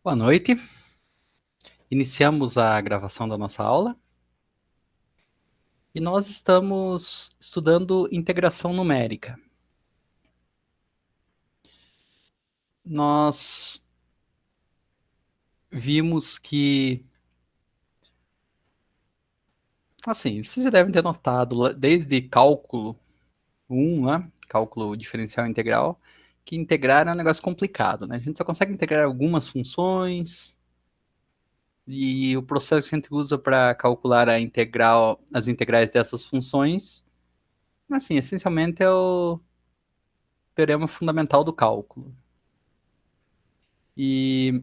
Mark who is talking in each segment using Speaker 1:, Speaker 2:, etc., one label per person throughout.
Speaker 1: Boa noite. Iniciamos a gravação da nossa aula e nós estamos estudando integração numérica. Nós vimos que, assim, vocês já devem ter notado, desde cálculo 1, né, cálculo diferencial integral, que integrar é um negócio complicado, né? A gente só consegue integrar algumas funções e o processo que a gente usa para calcular as integrais dessas funções, assim, essencialmente é o teorema fundamental do cálculo. E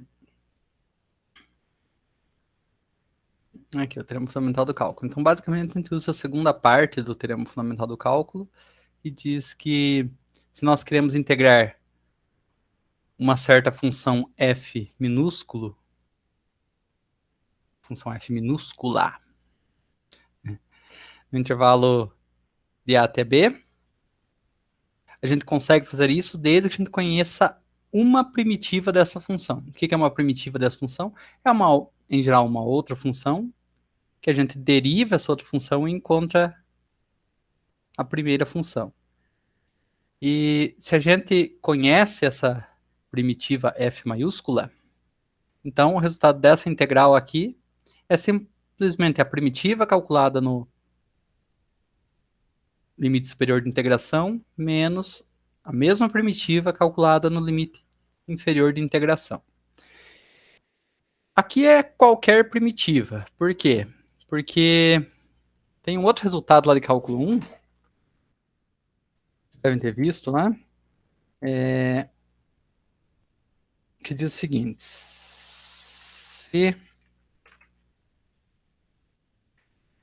Speaker 1: aqui, o teorema fundamental do cálculo. Então, basicamente, a gente usa a segunda parte do teorema fundamental do cálculo e diz que se nós queremos integrar uma certa função f minúsculo, função f minúscula, no intervalo de a até b, a gente consegue fazer isso desde que a gente conheça uma primitiva dessa função. O que é uma primitiva dessa função? É, em geral, uma outra função que a gente deriva essa outra função e encontra a primeira função. E se a gente conhece essa primitiva f maiúscula, então o resultado dessa integral aqui é simplesmente a primitiva calculada no limite superior de integração menos a mesma primitiva calculada no limite inferior de integração. Aqui é qualquer primitiva. Por quê? Porque tem um outro resultado lá de cálculo 1, vocês devem ter visto lá, que diz o seguinte: se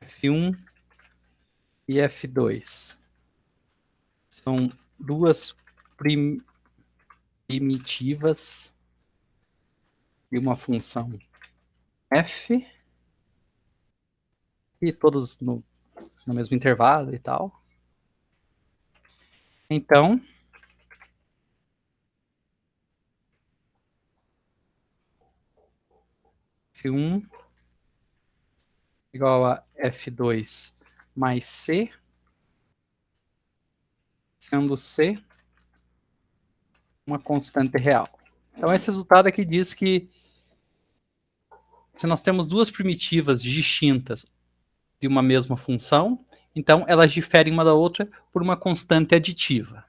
Speaker 1: f1 e f2 são duas primitivas de uma função f, e todos no mesmo intervalo e tal. Então, f1 igual a f2 mais c, sendo c uma constante real. Então, esse resultado aqui diz que se nós temos duas primitivas distintas de uma mesma função, então elas diferem uma da outra por uma constante aditiva.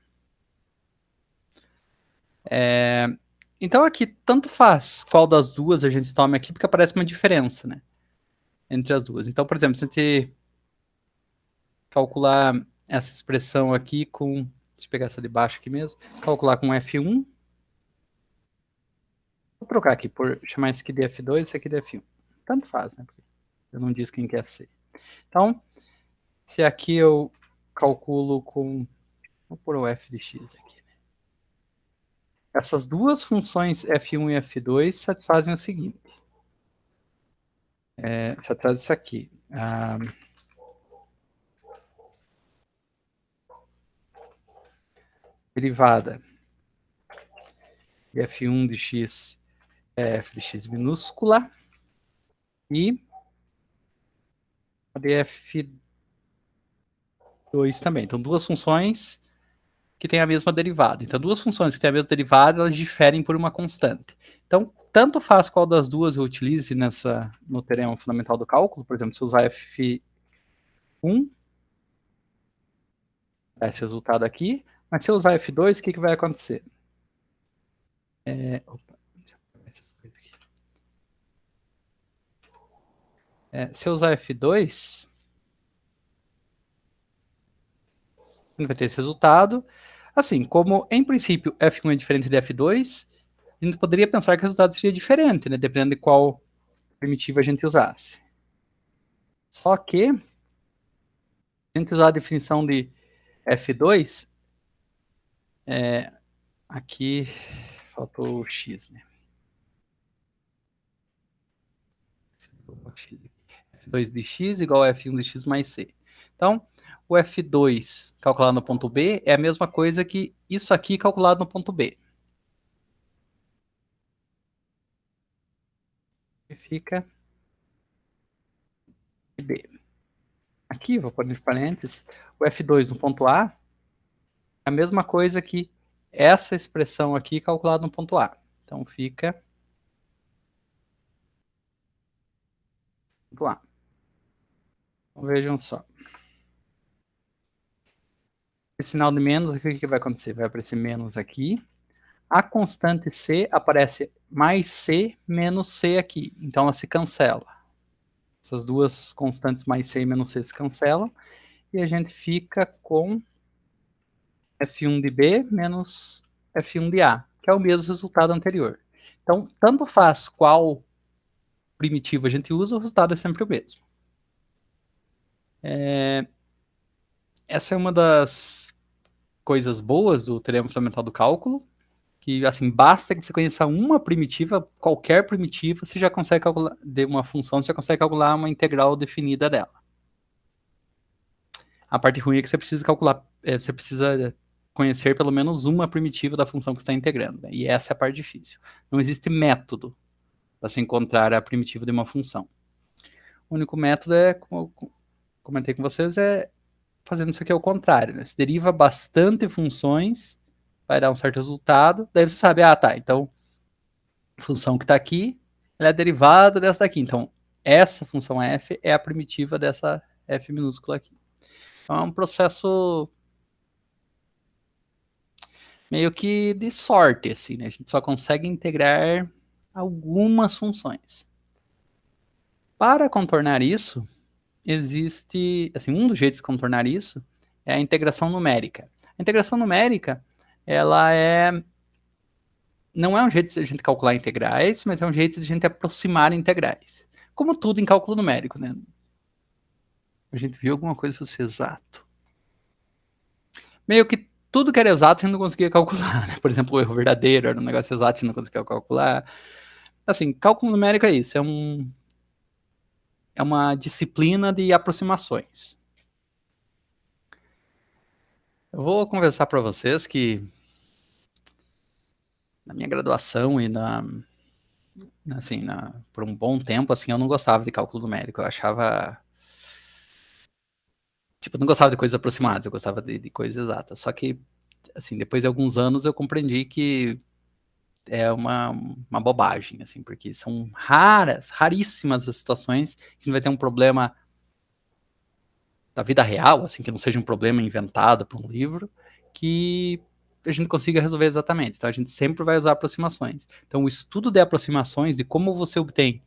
Speaker 1: Então aqui tanto faz qual das duas a gente tome aqui, porque aparece uma diferença, né, entre as duas. Então, por exemplo, se a gente calcular essa expressão aqui com, deixa eu pegar essa de baixo aqui mesmo, calcular com f1, vou trocar aqui, por chamar isso aqui de f2, isso aqui de f1. Tanto faz, né, porque eu não disse quem quer ser. Então, se aqui eu calculo com, vou pôr o f de x aqui, né? Essas duas funções f1 e f2 satisfazem o seguinte. Satisfaz isso aqui. Derivada de f1 de x é f de x minúscula e a de f2 também. Então, duas funções que têm a mesma derivada. Então, duas funções que têm a mesma derivada, elas diferem por uma constante. Então, tanto faz qual das duas eu utilize no teorema fundamental do cálculo. Por exemplo, se eu usar f1, dá esse resultado aqui. Mas se eu usar f2, o que vai acontecer? Se eu usar f2, vai ter esse resultado. Assim, como em princípio f1 é diferente de f2, a gente poderia pensar que o resultado seria diferente, né, dependendo de qual primitiva a gente usasse. Só que, se a gente usar a definição de f2, aqui faltou o x, né? f2 de x igual a f1 de x mais c. Então, o f2 calculado no ponto B é a mesma coisa que isso aqui calculado no ponto B. fica B. Aqui, vou pôr entre parênteses, o F2 no ponto A é a mesma coisa que essa expressão aqui calculada no ponto A. Então fica ponto A. Então, vejam só. Esse sinal de menos aqui, o que vai acontecer? Vai aparecer menos aqui. A constante C aparece mais C menos C aqui. Então ela se cancela. Essas duas constantes mais C e menos C se cancelam. E a gente fica com F1 de B menos F1 de A, que é o mesmo resultado anterior. Então, tanto faz qual primitivo a gente usa, o resultado é sempre o mesmo. Essa é uma das coisas boas do teorema fundamental do cálculo, que assim, basta que você conheça uma primitiva, qualquer primitiva, você já consegue calcular, de uma função, você já consegue calcular uma integral definida dela. A parte ruim é que você precisa calcular, você precisa conhecer pelo menos uma primitiva da função que você está integrando, né? E essa é a parte difícil. Não existe método para se encontrar a primitiva de uma função. O único método é, como eu comentei com vocês, é fazendo isso aqui ao contrário, né? Se deriva bastante funções, vai dar um certo resultado, daí você sabe, tá, então a função que está aqui, ela é derivada dessa daqui, então essa função f é a primitiva dessa f minúscula aqui. Então é um processo meio que de sorte, assim, né? A gente só consegue integrar algumas funções. Para contornar isso, existe, assim, um dos jeitos de contornar isso é a integração numérica. A integração numérica, ela não é um jeito de a gente calcular integrais, mas é um jeito de a gente aproximar integrais. Como tudo em cálculo numérico, né? A gente viu alguma coisa para ser exato. Meio que tudo que era exato a gente não conseguia calcular, né? Por exemplo, o erro verdadeiro era um negócio exato, a gente não conseguia calcular. Assim, cálculo numérico é isso, é uma disciplina de aproximações. Eu vou conversar para vocês que na minha graduação e por um bom tempo, assim, eu não gostava de cálculo numérico. Eu achava, tipo, eu não gostava de coisas aproximadas, eu gostava de coisas exatas. Só que, assim, depois de alguns anos eu compreendi que é uma bobagem, assim, porque são raríssimas as situações que a gente vai ter um problema da vida real, assim, que não seja um problema inventado por um livro, que a gente consiga resolver exatamente. Então a gente sempre vai usar aproximações. Então o estudo de aproximações, de como você obtém,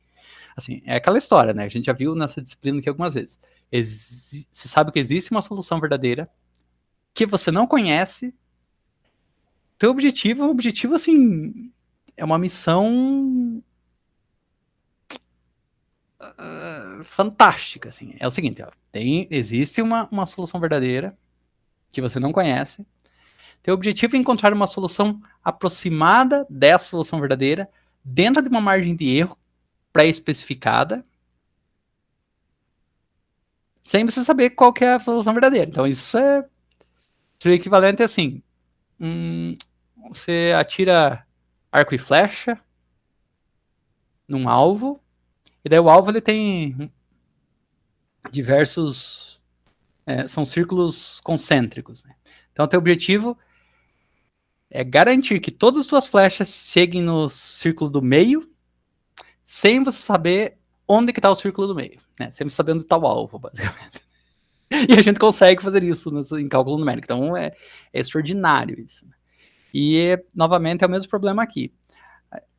Speaker 1: assim, é aquela história, né? A gente já viu nessa disciplina aqui algumas vezes. Você sabe que existe uma solução verdadeira que você não conhece. Teu objetivo assim, é uma missão fantástica, assim. É o seguinte, ó, existe uma solução verdadeira que você não conhece. Teu objetivo é encontrar uma solução aproximada dessa solução verdadeira dentro de uma margem de erro pré-especificada, sem você saber qual que é a solução verdadeira. Então isso é o equivalente assim, você atira arco e flecha num alvo, e daí o alvo ele tem diversos, são círculos concêntricos, né? Então teu objetivo é garantir que todas as suas flechas cheguem no círculo do meio, sem você saber onde que está o círculo do meio, né? Sempre sabendo onde está o alvo, basicamente. E a gente consegue fazer isso em cálculo numérico. Então é extraordinário isso. E, novamente, é o mesmo problema aqui.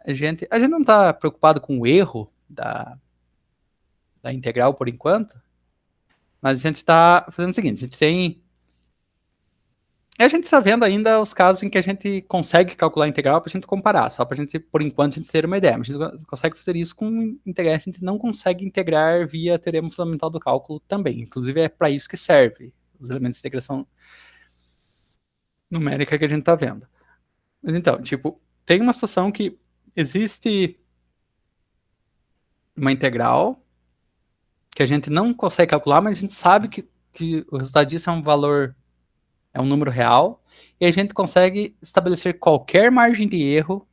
Speaker 1: A gente não está preocupado com o erro da integral por enquanto, mas a gente está fazendo o seguinte, a gente está vendo ainda os casos em que a gente consegue calcular a integral para a gente comparar, só para a gente, por enquanto, a gente ter uma ideia. Mas a gente consegue fazer isso com integrais, a gente não consegue integrar via teorema fundamental do cálculo também. Inclusive, é para isso que serve os elementos de integração numérica que a gente está vendo. Mas então, tipo, tem uma situação que existe uma integral que a gente não consegue calcular, mas a gente sabe que o resultado disso é um valor, é um número real, e a gente consegue estabelecer qualquer margem de erro,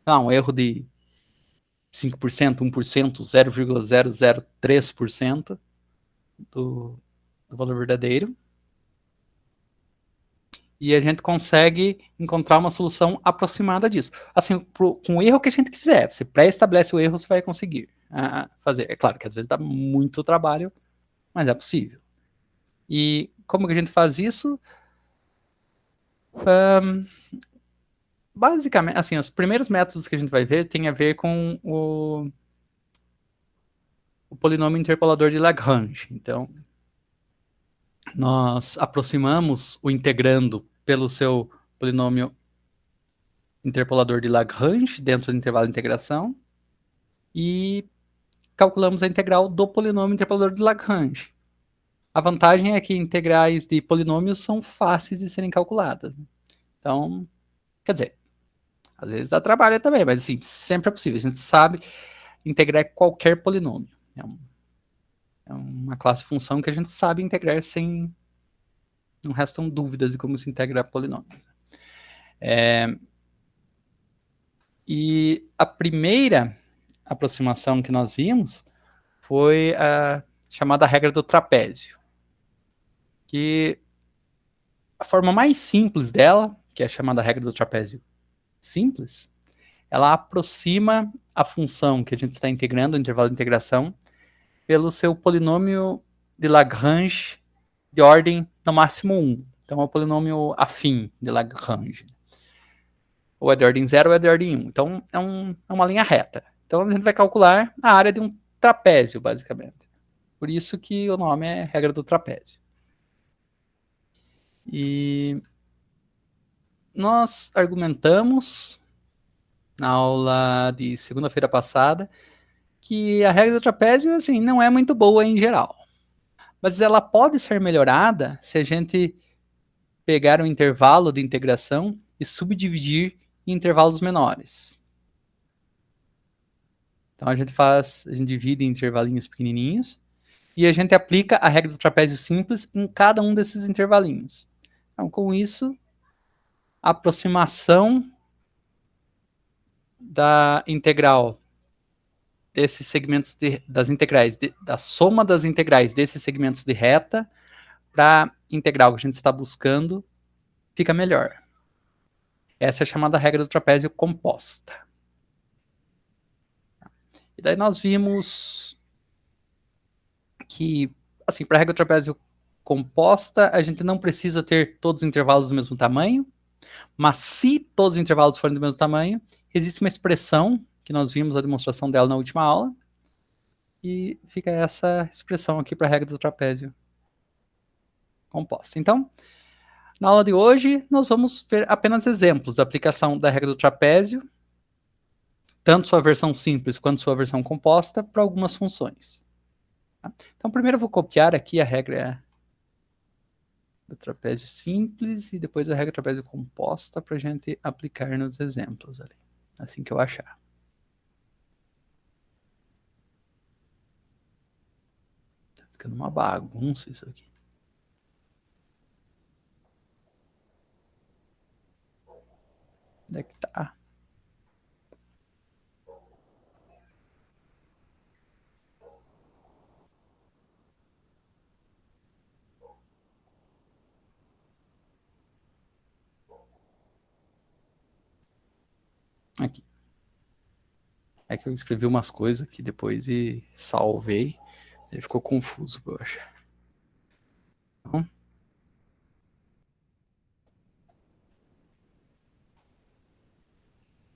Speaker 1: um erro de 5%, 1%, 0,003% do valor verdadeiro. E a gente consegue encontrar uma solução aproximada disso. Assim, com o erro que a gente quiser. Você pré-estabelece o erro, você vai conseguir fazer. É claro que às vezes dá muito trabalho, mas é possível. E como que a gente faz isso? Basicamente, assim, os primeiros métodos que a gente vai ver tem a ver com o polinômio interpolador de Lagrange. Então, nós aproximamos o integrando pelo seu polinômio interpolador de Lagrange dentro do intervalo de integração e calculamos a integral do polinômio interpolador de Lagrange. A vantagem é que integrais de polinômios são fáceis de serem calculadas. Então, quer dizer, às vezes dá trabalho também, mas assim, sempre é possível. A gente sabe integrar qualquer polinômio. É uma classe de função que a gente sabe integrar sem... Não restam dúvidas de como se integra polinômios. E a primeira aproximação que nós vimos foi a chamada regra do trapézio. Que a forma mais simples dela, que é a chamada regra do trapézio simples, ela aproxima a função que a gente está integrando, o intervalo de integração, pelo seu polinômio de Lagrange de ordem no máximo 1. Então é um polinômio afim de Lagrange. Ou é de ordem 0 ou é de ordem 1. Então é uma linha reta. Então a gente vai calcular a área de um trapézio, basicamente. Por isso que o nome é regra do trapézio. E nós argumentamos na aula de segunda-feira passada que a regra do trapézio assim, não é muito boa em geral. Mas ela pode ser melhorada se a gente pegar um intervalo de integração e subdividir em intervalos menores. Então a gente divide em intervalinhos pequenininhos e a gente aplica a regra do trapézio simples em cada um desses intervalinhos. Então, com isso, a aproximação da integral desses segmentos das integrais, da soma das integrais desses segmentos de reta para a integral que a gente está buscando, fica melhor. Essa é a chamada regra do trapézio composta. E daí nós vimos que, assim, para a regra do trapézio composta, a gente não precisa ter todos os intervalos do mesmo tamanho, mas se todos os intervalos forem do mesmo tamanho, existe uma expressão, que nós vimos a demonstração dela na última aula, e fica essa expressão aqui para a regra do trapézio composta. Então, na aula de hoje, nós vamos ver apenas exemplos da aplicação da regra do trapézio, tanto sua versão simples quanto sua versão composta, para algumas funções. Então, primeiro eu vou copiar aqui a regra do trapézio simples e depois a regra do trapézio composta para a gente aplicar nos exemplos ali, assim que eu achar. Tá ficando uma bagunça isso aqui. Onde é que tá? Aqui. É que eu escrevi umas coisas aqui depois e salvei. Ele ficou confuso, eu acho. Então,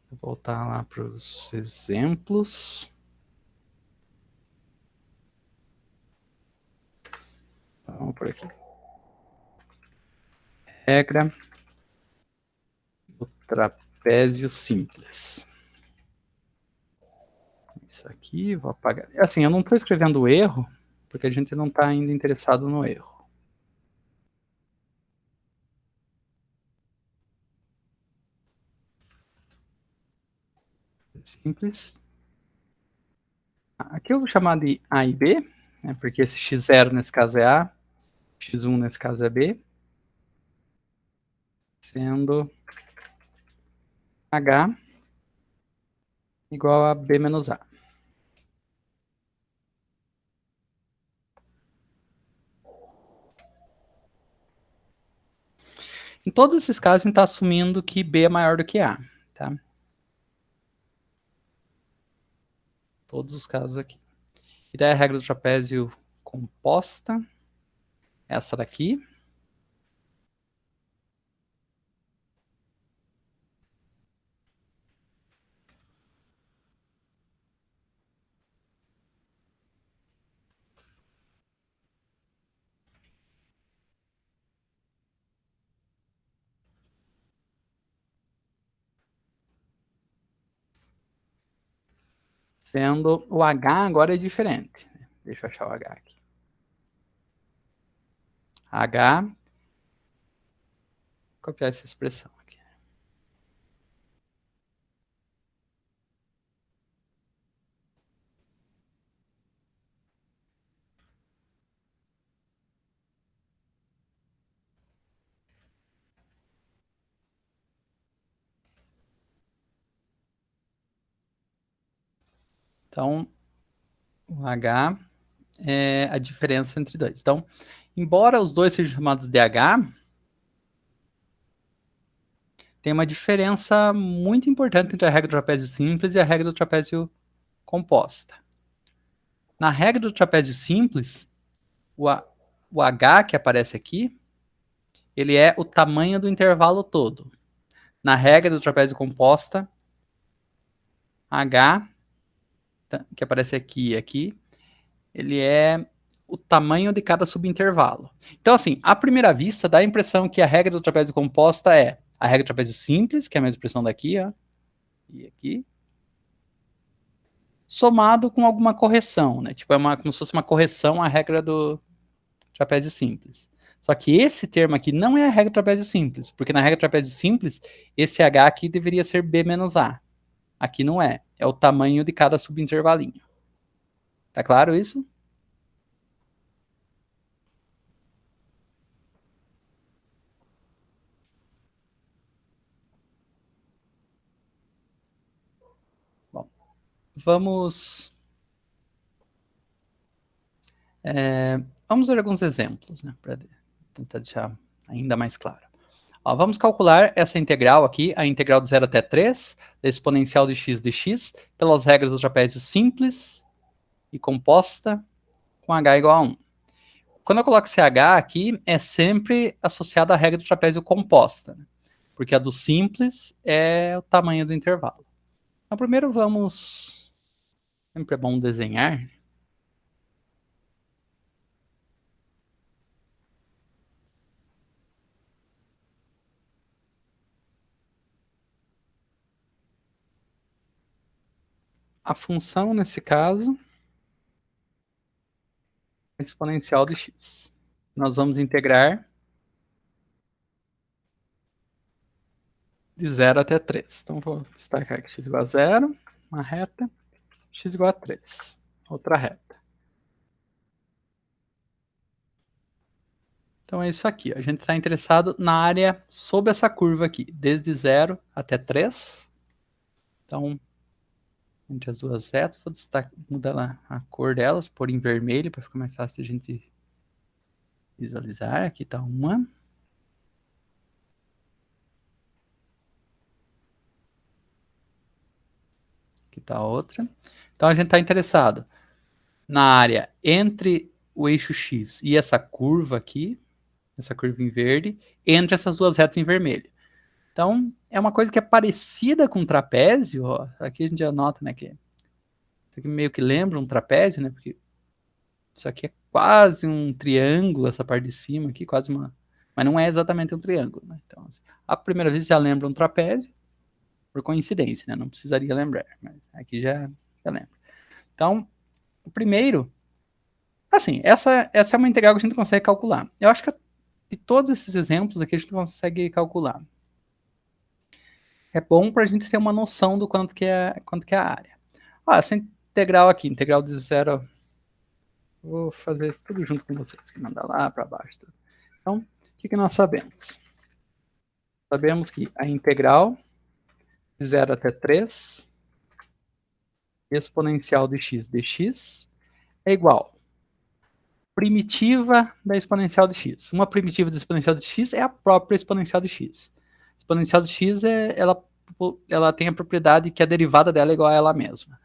Speaker 1: vou voltar lá para os exemplos. Vamos por aqui. Regra do trapézio simples. Isso aqui, vou apagar. Assim, eu não estou escrevendo o erro, porque a gente não está ainda interessado no erro. Simples. Aqui eu vou chamar de A e B, né, porque esse x0 nesse caso é A, x1 nesse caso é B, sendo H igual a B menos A. Em todos esses casos, a gente está assumindo que B é maior do que A, tá? Todos os casos aqui. E daí a regra do trapézio composta, essa daqui. Sendo o H agora é diferente. Deixa eu achar o H aqui. H, copiar essa expressão aqui. Então, o H é a diferença entre dois. Então, embora os dois sejam chamados de H, tem uma diferença muito importante entre a regra do trapézio simples e a regra do trapézio composta. Na regra do trapézio simples, o H que aparece aqui, ele é o tamanho do intervalo todo. Na regra do trapézio composta, H, que aparece aqui e aqui, ele é o tamanho de cada subintervalo. Então, assim, à primeira vista, dá a impressão que a regra do trapézio composta é a regra do trapézio simples, que é a mesma expressão daqui, ó, e aqui, somado com alguma correção, né? Tipo, como se fosse uma correção à regra do trapézio simples. Só que esse termo aqui não é a regra do trapézio simples, porque na regra do trapézio simples, esse H aqui deveria ser B menos A. Aqui não é. É o tamanho de cada subintervalinho. Tá claro isso? Bom, vamos vamos ver alguns exemplos, né, para tentar deixar ainda mais claro. Ó, vamos calcular essa integral aqui, a integral de 0 até 3, da exponencial de x, pelas regras do trapézio simples e composta com h igual a 1. Quando eu coloco esse h aqui, é sempre associado à regra do trapézio composta, né? Porque a do simples é o tamanho do intervalo. Então, primeiro vamos... Sempre é bom desenhar. A função, nesse caso, é exponencial de x. Nós vamos integrar de 0 até 3. Então, vou destacar aqui x igual a 0, uma reta, x igual a 3, outra reta. Então, é isso aqui. A gente está interessado na área sob essa curva aqui, desde 0 até 3. Então, entre as duas retas, vou mudar a cor delas, pôr em vermelho, para ficar mais fácil a gente visualizar. Aqui está uma. Aqui está outra. Então, a gente está interessado na área entre o eixo X e essa curva aqui, essa curva em verde, entre essas duas retas em vermelho. Então, é uma coisa que é parecida com um trapézio, ó. Aqui a gente já nota, né, que isso aqui meio que lembra um trapézio, né, porque isso aqui é quase um triângulo, essa parte de cima aqui, quase uma... Mas não é exatamente um triângulo, né? Então, assim, à primeira vez já lembra um trapézio, por coincidência, né? Não precisaria lembrar, mas aqui já lembra. Então, o primeiro... Assim, essa é uma integral que a gente consegue calcular. Eu acho que de todos esses exemplos aqui a gente consegue calcular. É bom para a gente ter uma noção do quanto que é a área. Ó, essa integral aqui, integral de 0... Vou fazer tudo junto com vocês, que mandar lá para baixo. Tudo. Então, o que nós sabemos? Sabemos que a integral de 0 até 3 exponencial de x dx é igual primitiva da exponencial de x. Uma primitiva da exponencial de x é a própria exponencial de x. A exponencial de x, ela tem a propriedade que a derivada dela é igual a ela mesma.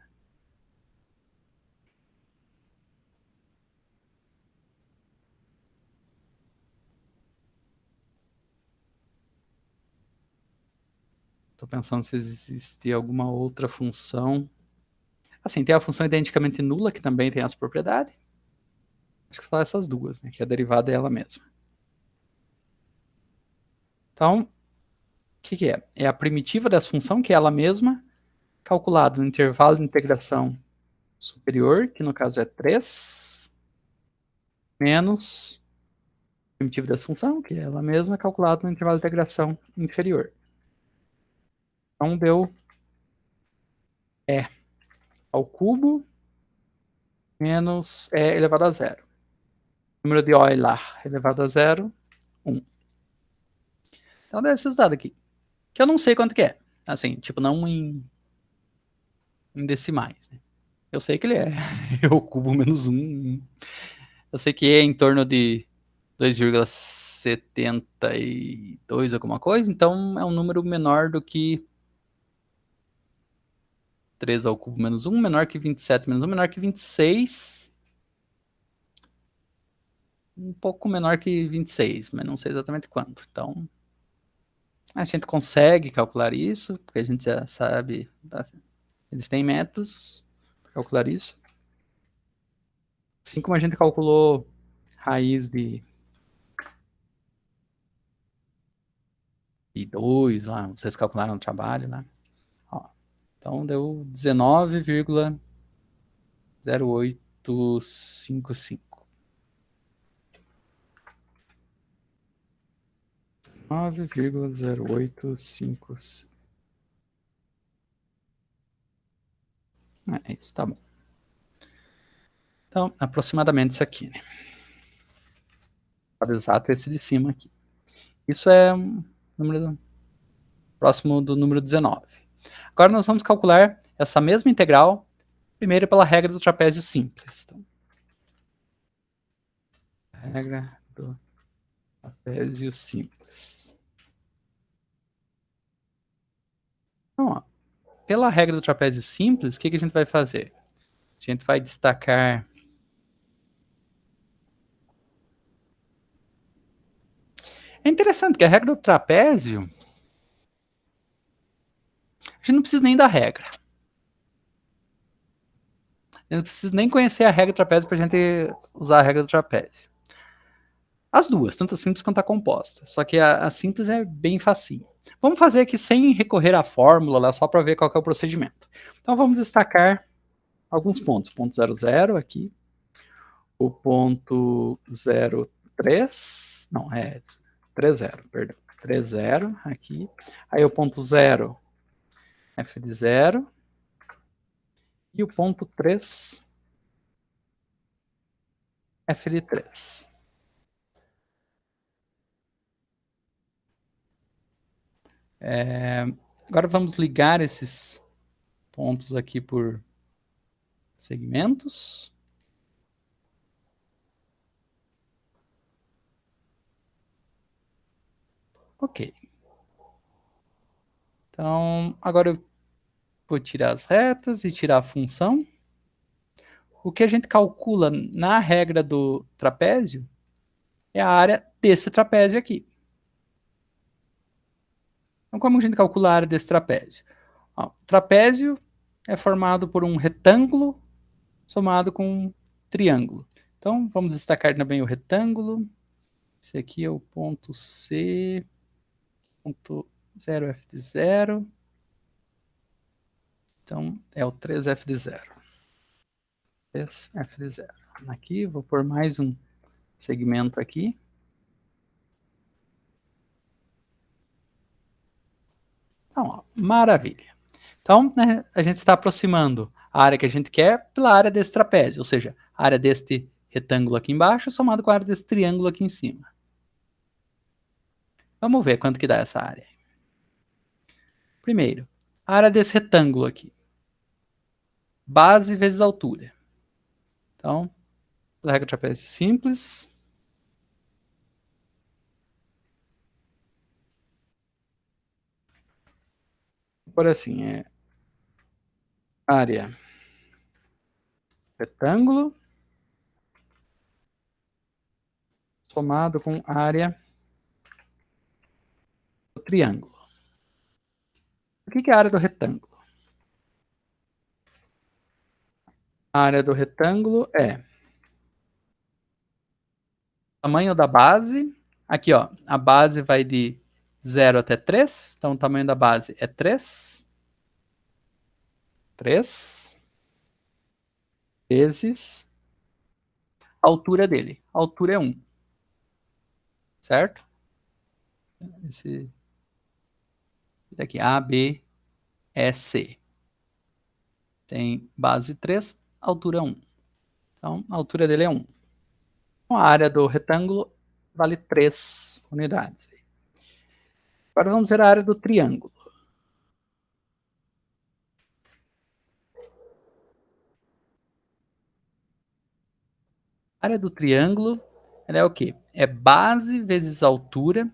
Speaker 1: Estou pensando se existe alguma outra função. Assim, tem a função identicamente nula, que também tem essa propriedade. Acho que só essas duas, né? Que a derivada é ela mesma. Então, o que é? É a primitiva dessa função, que é ela mesma, calculado no intervalo de integração superior, que no caso é 3, menos a primitiva dessa função, que é ela mesma, calculado no intervalo de integração inferior. Então, deu E ao cubo menos E elevado a zero. Número de Euler elevado a zero, 1. Então, deu esse resultado aqui. Que eu não sei quanto que é. Assim, tipo, não em decimais, né? Eu sei que ele é o cubo menos 1. Eu sei que é em torno de 2,72 alguma coisa, então é um número menor do que 3 ao cubo menos 1, menor que 27 menos 1, menor que 26, um pouco menor que 26, mas não sei exatamente quanto. Então, a gente consegue calcular isso, porque a gente já sabe, eles têm métodos para calcular isso. Assim como a gente calculou raiz de 2, lá, vocês calcularam o trabalho lá. Ó, então deu 19,0855. 9,0855. É isso, tá bom. Então, aproximadamente isso aqui, né? Exato esse de cima aqui. Isso é um número próximo do número 19. Agora nós vamos calcular essa mesma integral, primeiro pela regra do trapézio simples. Então, regra do trapézio simples. Então, ó, pela regra do trapézio simples, o que a gente vai fazer? A gente vai destacar... É interessante que a regra do trapézio, a gente não precisa nem da regra. Eu não preciso nem conhecer a regra do trapézio para a gente usar a regra do trapézio. As duas, tanto a simples quanto a composta. Só que a simples é bem facinho. Vamos fazer aqui sem recorrer à fórmula, lá, só para ver qual que é o procedimento. Então vamos destacar alguns pontos. Ponto 00 aqui. O ponto 03. Não, é 30, perdão. 30 aqui. Aí o ponto 0, f de 0. E o ponto 3, f de 3. Agora vamos ligar esses pontos aqui por segmentos. Ok. Então, agora eu vou tirar as retas e tirar a função. O que a gente calcula na regra do trapézio é a área desse trapézio aqui. Então, como a gente calcula a área desse trapézio? Ó, o trapézio é formado por um retângulo somado com um triângulo. Então, vamos destacar também o retângulo. Esse aqui é o ponto C, ponto 0f de 0. Então, é o 3f de 0. 3f de 0. Aqui, vou pôr mais um segmento aqui. Então, ó, maravilha. Então, né, a gente está aproximando a área que a gente quer pela área desse trapézio, ou seja, a área deste retângulo aqui embaixo somado com a área desse triângulo aqui em cima. Vamos ver quanto que dá essa área. Primeiro, a área desse retângulo aqui. Base vezes altura. Então, Pela regra do trapézio simples. Por assim, é área retângulo somado com área do triângulo. O que é a área do retângulo? A área do retângulo é o tamanho da base. Aqui, ó, a base vai de 0 até 3, então o tamanho da base é 3. 3 vezes a altura dele. A altura é 1, certo? Esse daqui, A, B, E, C. Tem base 3, altura 1. Então, a altura dele é 1. Então, a área do retângulo vale 3 unidades. Agora vamos ver a área do triângulo. A área do triângulo ela é o quê? É base vezes altura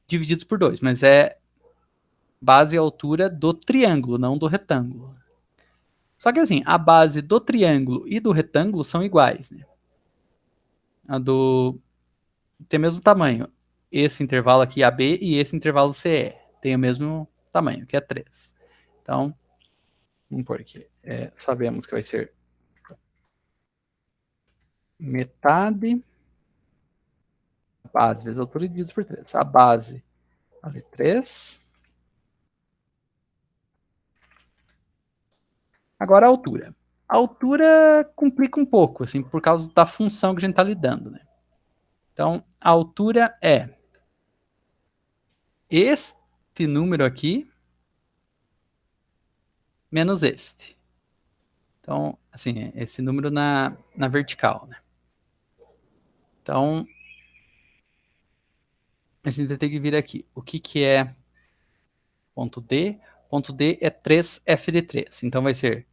Speaker 1: divididos por 2, mas é base e altura do triângulo, não do retângulo. Só que assim, a base do triângulo e do retângulo são iguais. Né? A do tem o mesmo tamanho. Esse intervalo aqui AB e esse intervalo CE tem o mesmo tamanho, que é 3. Então, vamos pôr aqui. Sabemos que vai ser metade base vezes altura dividido por 3. A base vale 3. Agora a altura. A altura complica um pouco, assim, por causa da função que a gente está lidando. Né? Então, a altura é este número aqui menos este. Então, assim, esse número na vertical. Né? Então, a gente vai ter que vir aqui. O que é ponto D? Ponto D é 3f de 3. Então, vai ser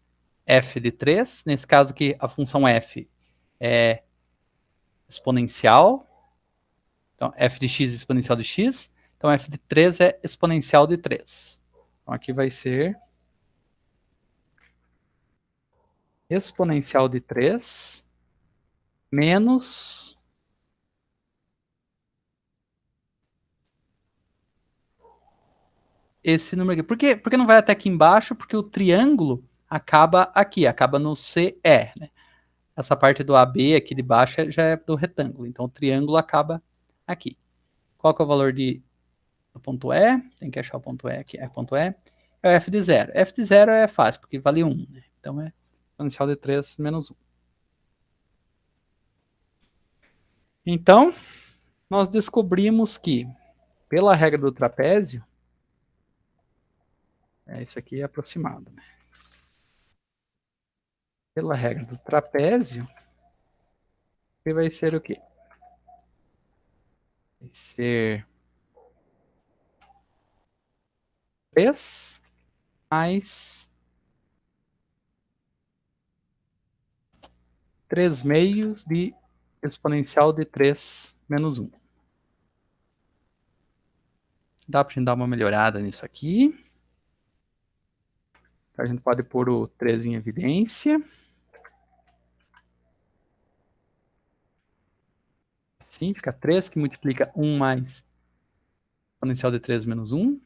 Speaker 1: f de 3. Nesse caso aqui, a função f é exponencial. Então, f de x é exponencial de x. Então, f de 3 é exponencial de 3. Então, aqui vai ser exponencial de 3 menos esse número aqui. Por que não vai até aqui embaixo? Porque o triângulo acaba aqui, acaba no CE. Né? Essa parte do AB aqui de baixo já é do retângulo. Então, o triângulo acaba aqui. Qual que é o valor do ponto E? Tem que achar o ponto E aqui. É ponto E. É o f de 0. F de 0 é fácil, porque vale 1. Né? Então, é exponencial de 3 menos 1. Então, nós descobrimos que, pela regra do trapézio, isso aqui é aproximado. Né? Pela regra do trapézio, que vai ser o quê? Vai ser 3 mais 3 meios de exponencial de 3 menos 1. Dá para a gente dar uma melhorada nisso aqui. A gente pode pôr o 3 em evidência. Assim, fica 3 que multiplica 1 mais exponencial de 3 menos 1.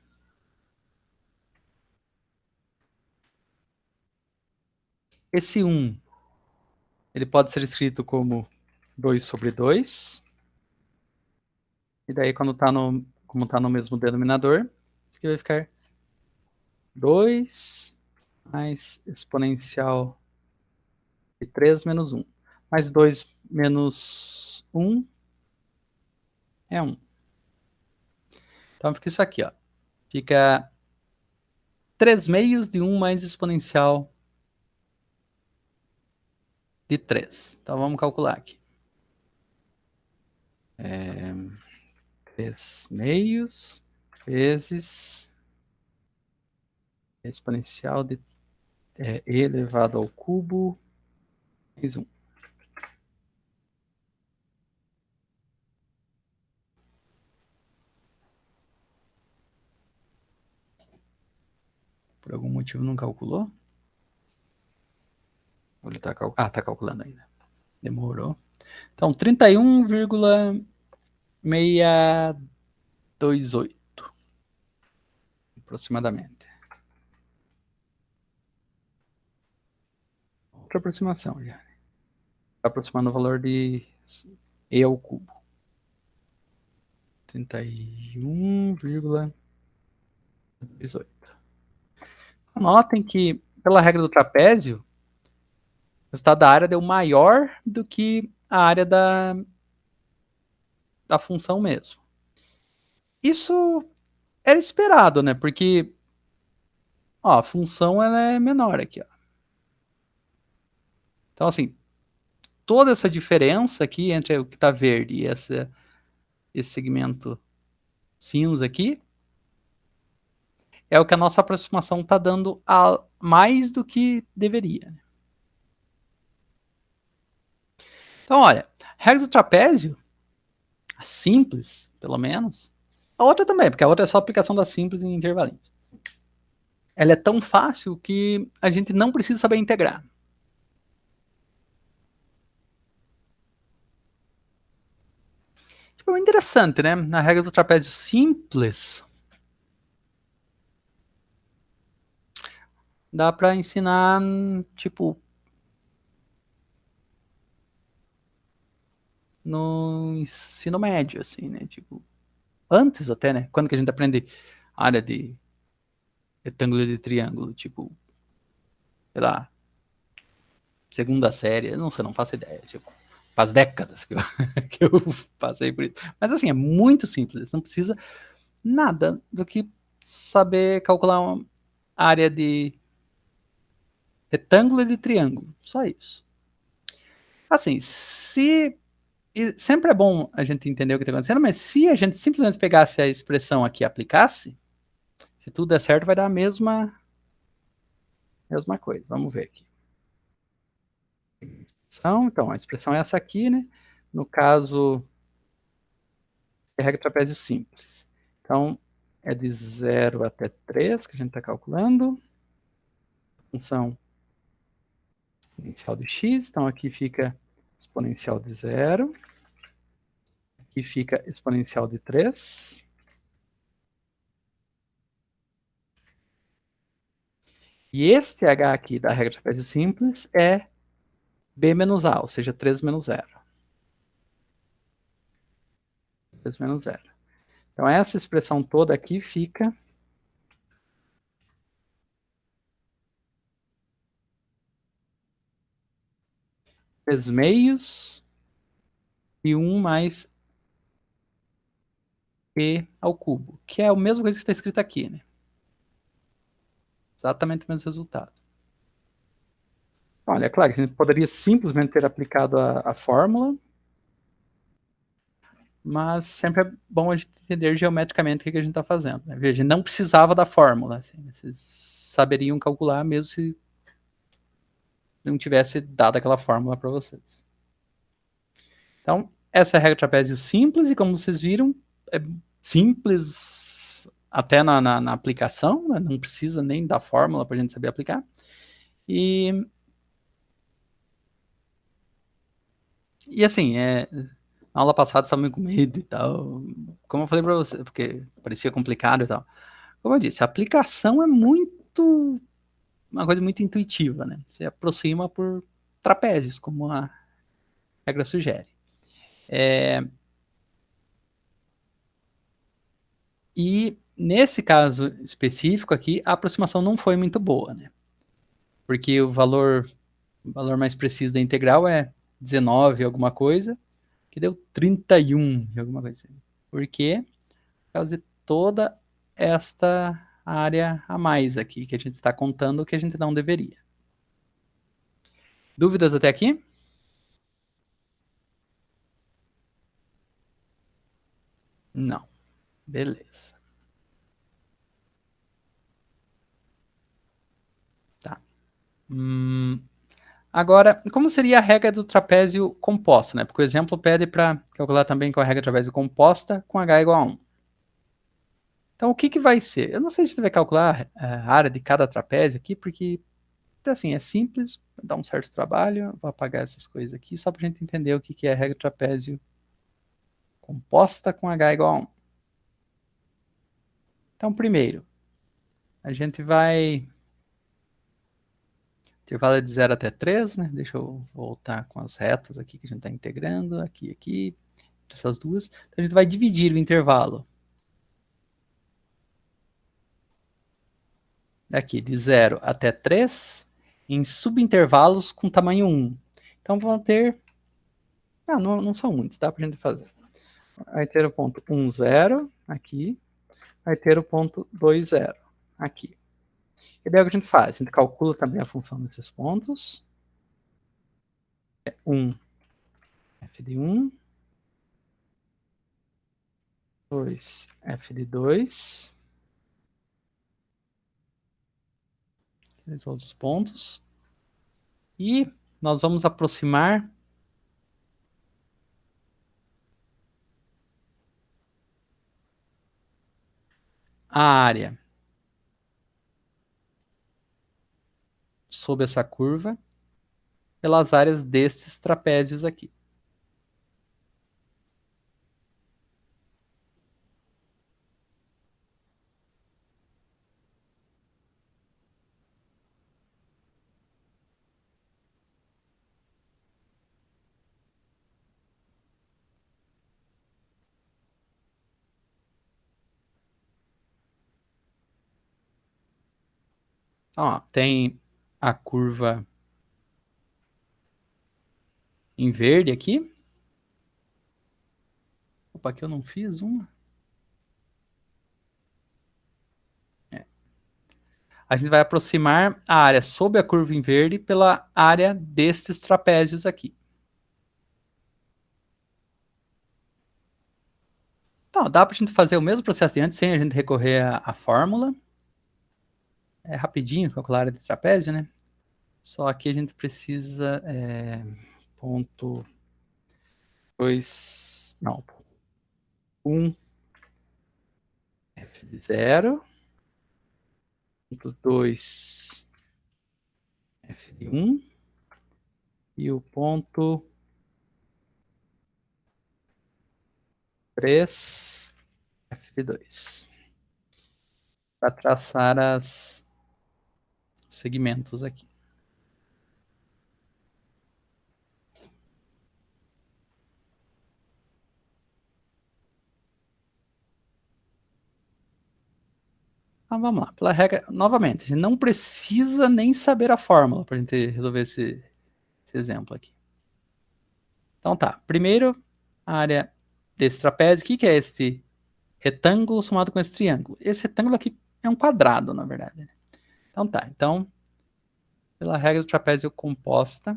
Speaker 1: Esse 1, ele pode ser escrito como 2 sobre 2. E daí, como está no mesmo denominador, aqui vai ficar 2 mais exponencial de 3 menos 1. Mais 2 menos 1 é 1. Então fica isso aqui, ó. Fica 3 meios de 1 mais exponencial de 3. Então vamos calcular aqui. 3 meios vezes exponencial de e elevado ao cubo mais 1. Por algum motivo não calculou? Ou ele tá calculando ainda. Demorou. Então, 31,628 aproximadamente. Outra aproximação já. Está aproximando o valor de E ao cubo. 31,18. Notem que, pela regra do trapézio, o resultado da área deu maior do que a área da função mesmo. Isso era esperado, né? Porque ó, a função ela é menor aqui. Ó. Então, assim, toda essa diferença aqui entre o que está verde e esse segmento cinza aqui é o que a nossa aproximação está dando a mais do que deveria. Então, olha, regra do trapézio, a simples, pelo menos, a outra também, porque a outra é só a aplicação da simples em intervalinhos. Ela é tão fácil que a gente não precisa saber integrar. Tipo, é interessante, né? Na regra do trapézio simples, dá para ensinar, tipo, no ensino médio, assim, né? Tipo, antes até, né? Quando que a gente aprende área de retângulo e de triângulo, tipo, sei lá, segunda série, eu não sei, não faço ideia, tipo, faz décadas que eu, que eu passei por isso. Mas assim, é muito simples, você não precisa nada do que saber calcular uma área de retângulo e de triângulo, só isso. Assim, sempre é bom a gente entender o que está acontecendo, mas se a gente simplesmente pegasse a expressão aqui e aplicasse, se tudo der certo, vai dar a mesma coisa. Vamos ver aqui. Então, a expressão é essa aqui, né? No caso, é regra trapézio simples. Então, é de 0 até 3 que a gente está calculando. Função exponencial de x. Então, aqui fica exponencial de 0. Aqui fica exponencial de 3. E este h aqui da regra trapézio simples é b menos a, ou seja, 3 menos 0. 3 menos 0. Então, essa expressão toda aqui fica 3 meios e 1 mais e ao cubo, que é a mesma coisa que está escrito aqui, né? Exatamente o mesmo resultado. Olha, é claro que a gente poderia simplesmente ter aplicado a fórmula, mas sempre é bom a gente entender geometricamente o que a gente está fazendo. Né? Veja, não precisava da fórmula. Assim, vocês saberiam calcular mesmo se não tivesse dado aquela fórmula para vocês. Então, essa é a regra trapézio simples, e como vocês viram, é simples até na aplicação, né? Não precisa nem da fórmula para a gente saber aplicar. E assim, na aula passada estava meio com medo e tal. Como eu falei para você, porque parecia complicado e tal. Como eu disse, a aplicação é uma coisa muito intuitiva, né? Você aproxima por trapézios, como a regra sugere. E nesse caso específico aqui, a aproximação não foi muito boa, né? Porque o valor mais preciso da integral é 19 alguma coisa, que deu 31 e alguma coisa assim. Por quê? Por causa de toda esta área a mais aqui, que a gente está contando que a gente não deveria. Dúvidas até aqui? Não. Beleza. Tá. Agora, como seria a regra do trapézio composta, né? Porque o exemplo pede para calcular também com a regra do trapézio composta com h igual a 1. Então, o que, que vai ser? Eu não sei se a gente vai calcular a área de cada trapézio aqui, porque, assim, é simples, dá um certo trabalho. Vou apagar essas coisas aqui, só para a gente entender o que, que é a regra do trapézio composta com h igual a 1. Então, primeiro, a gente vai... Intervalo é de 0 até 3, né? Deixa eu voltar com as retas aqui que a gente está integrando, aqui, essas duas. Então, a gente vai dividir o intervalo aqui de 0 até 3 em subintervalos com tamanho 1. Então, vão ter... não são muitos, dá para a gente fazer. Vai ter o ponto 1, 0 aqui. Vai ter o ponto 2, 0 aqui. E daí o que a gente faz? A gente calcula também a função desses pontos. 1 f de 1, 2 f de 2, esses outros pontos. E nós vamos aproximar a área sob essa curva pelas áreas desses trapézios aqui. Então, ó, tem a curva em verde aqui. Opa, aqui eu não fiz uma. A gente vai aproximar a área sob a curva em verde pela área destes trapézios aqui. Então, dá para a gente fazer o mesmo processo de antes, sem a gente recorrer à fórmula. É rapidinho calcular a área de trapézio, né? Só que a gente precisa... ponto 2... Não. 1 f de 0. Ponto 2 f de 1. E o ponto 3 f de 2. Para traçar os segmentos aqui. Então vamos lá. Pela regra, novamente, a gente não precisa nem saber a fórmula para a gente resolver esse exemplo aqui. Então tá. Primeiro, a área desse trapézio. O que é esse retângulo somado com esse triângulo? Esse retângulo aqui é um quadrado, na verdade. Então tá. Então, pela regra do trapézio composta,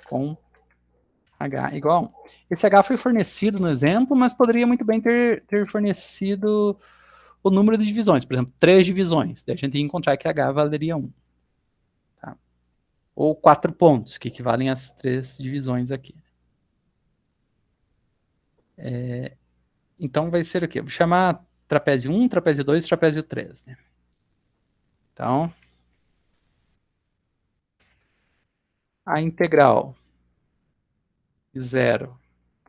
Speaker 1: com h igual a 1. Esse h foi fornecido no exemplo, mas poderia muito bem ter fornecido o número de divisões. Por exemplo, 3 divisões. Daí a gente ia encontrar que h valeria 1. Tá? Ou 4 pontos, que equivalem às 3 divisões aqui. Então vai ser o quê? Vou chamar trapézio 1, trapézio 2, trapézio 3. Né? Então, a integral de 0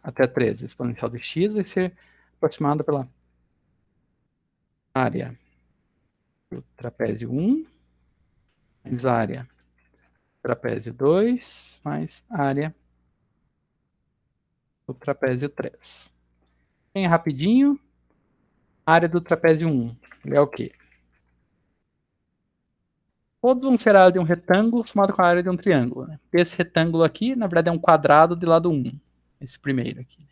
Speaker 1: até 3 exponencial de x vai ser aproximada pela área do trapézio 1 mais área do trapézio 2 mais área do trapézio 3. Bem rapidinho, a área do trapézio 1 é o quê? Todos vão ser a área de um retângulo somado com a área de um triângulo. Né? Esse retângulo aqui, na verdade, é um quadrado de lado 1. Esse primeiro aqui.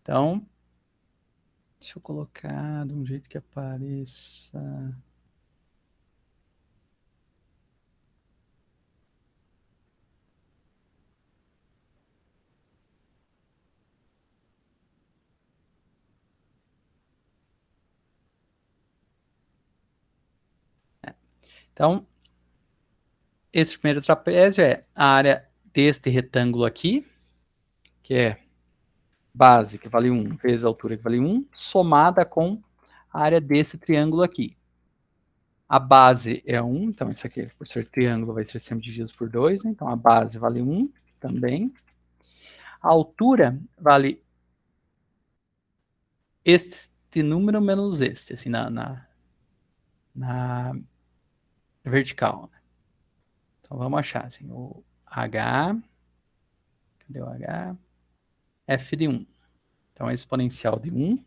Speaker 1: Então, deixa eu colocar de um jeito que apareça. Então, esse primeiro trapézio é a área deste retângulo aqui, que é base, que vale 1, vezes a altura, que vale 1, somada com a área desse triângulo aqui. A base é 1, então isso aqui, por ser triângulo, vai ser sempre dividido por 2, né? Então a base vale 1 também. A altura vale este número menos este, assim, na vertical. Então vamos achar, assim, o H, cadê o H? F de 1. Então é exponencial de 1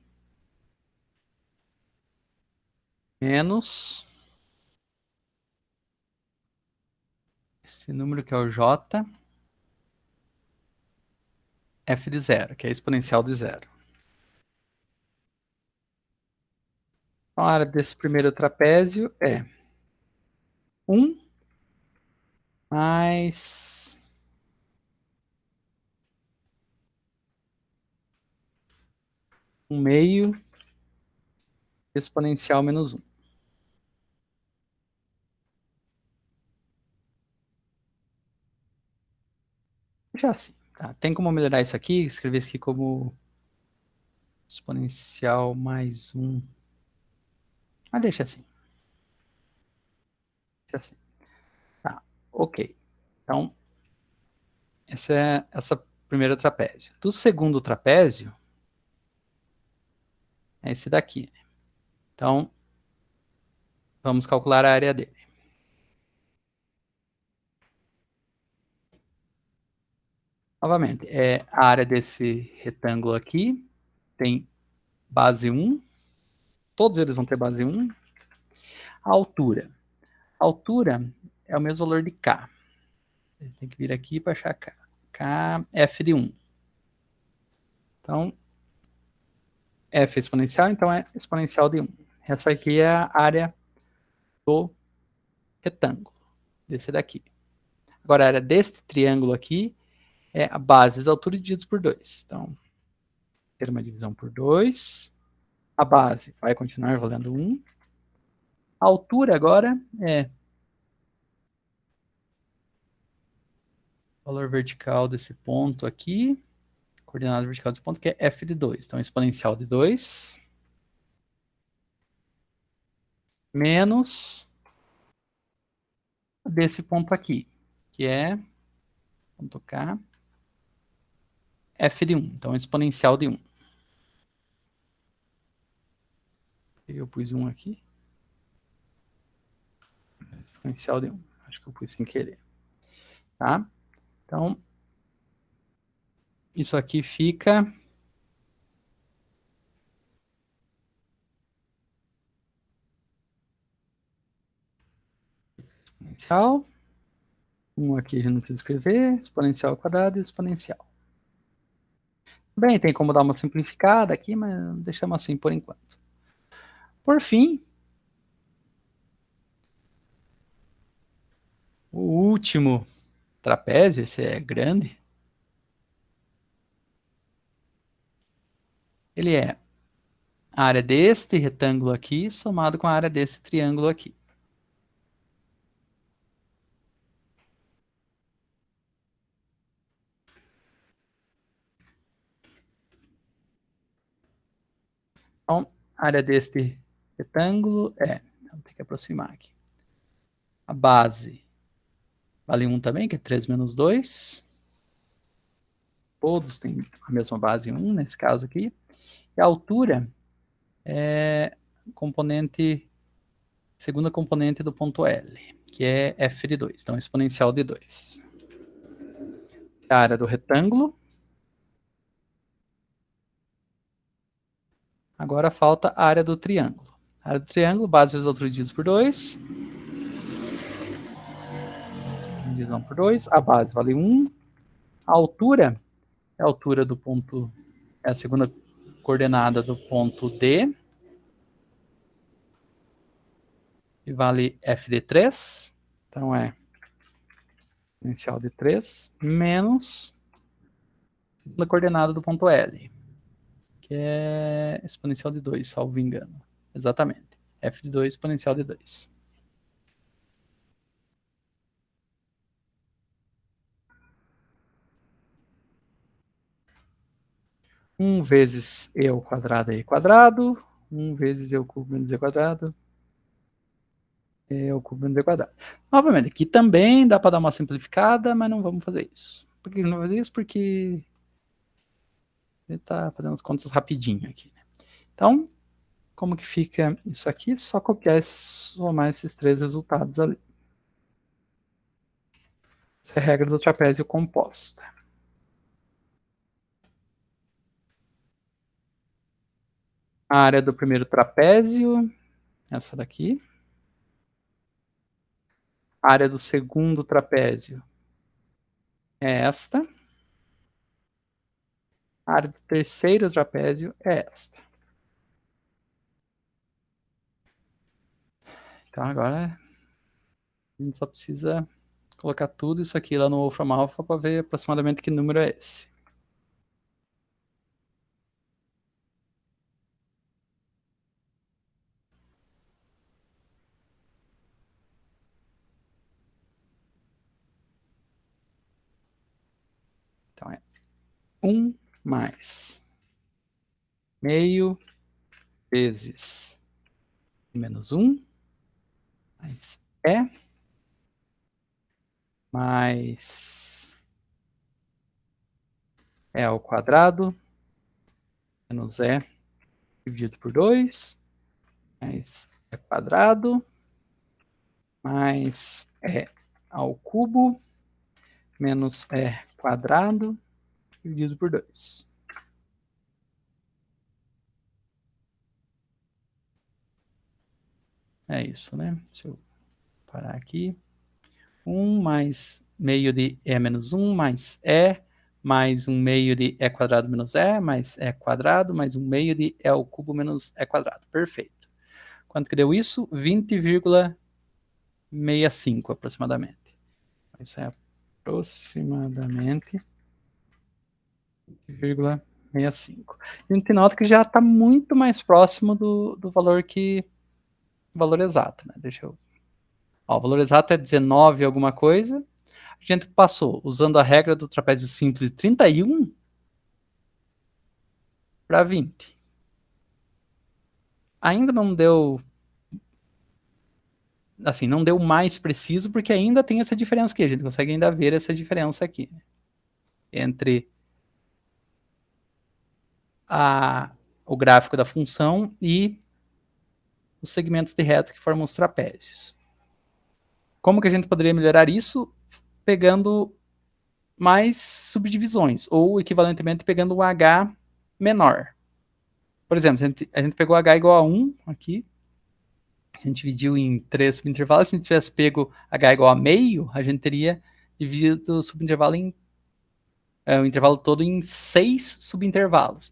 Speaker 1: menos esse número que é o J, F de 0, que é exponencial de 0. Então a área desse primeiro trapézio é 1 mais 1 meio exponencial menos 1. Já assim, tá? Tem como melhorar isso aqui? Escrever isso aqui como exponencial mais 1. Mas deixa assim. Deixa assim. Tá, ok. Então, essa é essa primeiro trapézio. Do segundo trapézio, é esse daqui. Então, vamos calcular a área dele. Novamente, a área desse retângulo aqui tem base 1. Todos eles vão ter base 1. A altura. A altura é o mesmo valor de K. Tem que vir aqui para achar K. K, F de 1. Então, F é exponencial, então é exponencial de 1. Essa aqui é a área do retângulo, desse daqui. Agora, a área deste triângulo aqui é a base vezes a altura divididos por 2. Então, ter uma divisão por 2. A base vai continuar valendo 1. A altura agora é o valor vertical desse ponto aqui, coordenada vertical desse ponto, que é f de 2. Então, exponencial de 2 menos desse ponto aqui, que é, vamos tocar, f de 1. Então, exponencial de 1. Eu pus 1 aqui. Exponencial de 1. Acho que eu pus sem querer. Tá? Então, isso aqui fica exponencial. 1 aqui a gente não precisa escrever. Exponencial ao quadrado e exponencial. Bem, tem como dar uma simplificada aqui, mas deixamos assim por enquanto. Por fim, o último trapézio, esse é grande, ele é a área deste retângulo aqui somado com a área desse triângulo aqui. Então, a área deste retângulo vamos ter que aproximar aqui. A base vale 1 também, que é 3 menos 2. Todos têm a mesma base 1, nesse caso aqui. E a altura é segunda componente do ponto L, que é f de 2, então exponencial de 2. A área do retângulo. Agora falta a área do triângulo. A área do triângulo, base vezes altura divididos por 2. Divisão por 2. A base vale 1. A altura é a altura do ponto, é a segunda coordenada do ponto D. E vale f de 3. Então é exponencial de 3 menos a coordenada do ponto L, que é exponencial de 2, salvo engano. Exatamente. F de 2 exponencial de 2. 1 vezes e ao quadrado é e quadrado. 1 vezes e ao cubo menos e quadrado é o cubo menos e quadrado. Novamente, aqui também dá para dar uma simplificada, mas não vamos fazer isso. Por que não vamos fazer isso? Porque ele está fazendo as contas rapidinho aqui. Então, como que fica isso aqui? Só copiar e somar esses três resultados ali. Essa é a regra do trapézio composta. A área do primeiro trapézio, essa daqui. A área do segundo trapézio é esta. A área do terceiro trapézio é esta. Então agora a gente só precisa colocar tudo isso aqui lá no Wolfram Alpha para ver aproximadamente que número é esse. Então é 1 mais meio vezes menos 1 mais E mais E ao quadrado menos E dividido por 2 mais E quadrado mais E ao cubo menos E quadrado dividido por 2. É isso, né? Deixa eu parar aqui. 1 mais meio de E menos 1 mais E mais 1 meio de E quadrado menos E mais E quadrado mais 1 meio de E ao cubo menos E quadrado. Perfeito. Quanto que deu isso? 20,65 aproximadamente. Isso é aproximadamente 20,65. A gente nota que já está muito mais próximo do valor que valor exato, né? Deixa eu. Ó, o valor exato é 19 alguma coisa. A gente passou usando a regra do trapézio simples de 31 para 20. Ainda não deu, assim, não deu mais preciso porque ainda tem essa diferença aqui. A gente consegue ainda ver essa diferença aqui entre o gráfico da função e os segmentos de reta que formam os trapézios. Como que a gente poderia melhorar isso? Pegando mais subdivisões, ou equivalentemente pegando um H menor. Por exemplo, a gente pegou H igual a 1 aqui, a gente dividiu em 3 subintervalos. Se a gente tivesse pego H igual a meio, a gente teria dividido o subintervalo o intervalo todo em 6 subintervalos.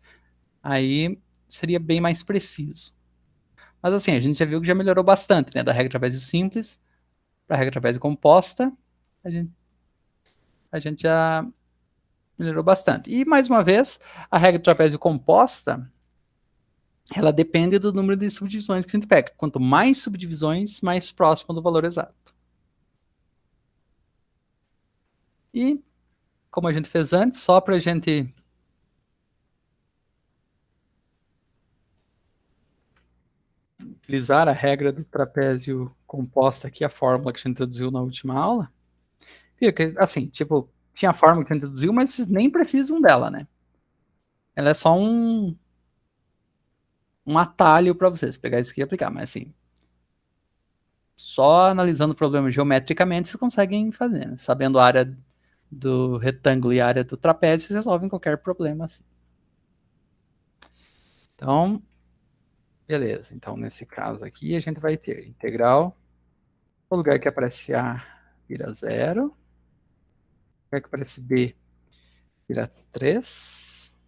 Speaker 1: Aí seria bem mais preciso. Mas assim, a gente já viu que já melhorou bastante, né? Da regra trapézio simples para a regra trapézio composta, a gente já melhorou bastante. E mais uma vez, a regra do trapézio composta, ela depende do número de subdivisões que a gente pega. Quanto mais subdivisões, mais próximo do valor exato. E, como a gente fez antes, só para a gente utilizar a regra do trapézio composta aqui, a fórmula que a gente introduziu na última aula, fica assim, tipo, tinha a fórmula que a gente introduziu, mas vocês nem precisam dela, né? Ela é só um atalho para vocês pegar isso aqui e aplicar, mas assim, só analisando o problema geometricamente vocês conseguem fazer, né? Sabendo a área do retângulo e a área do trapézio, vocês resolvem qualquer problema assim. Então, beleza. Então, nesse caso aqui, a gente vai ter integral, o lugar que aparece A vira 0, o lugar que aparece B vira 3,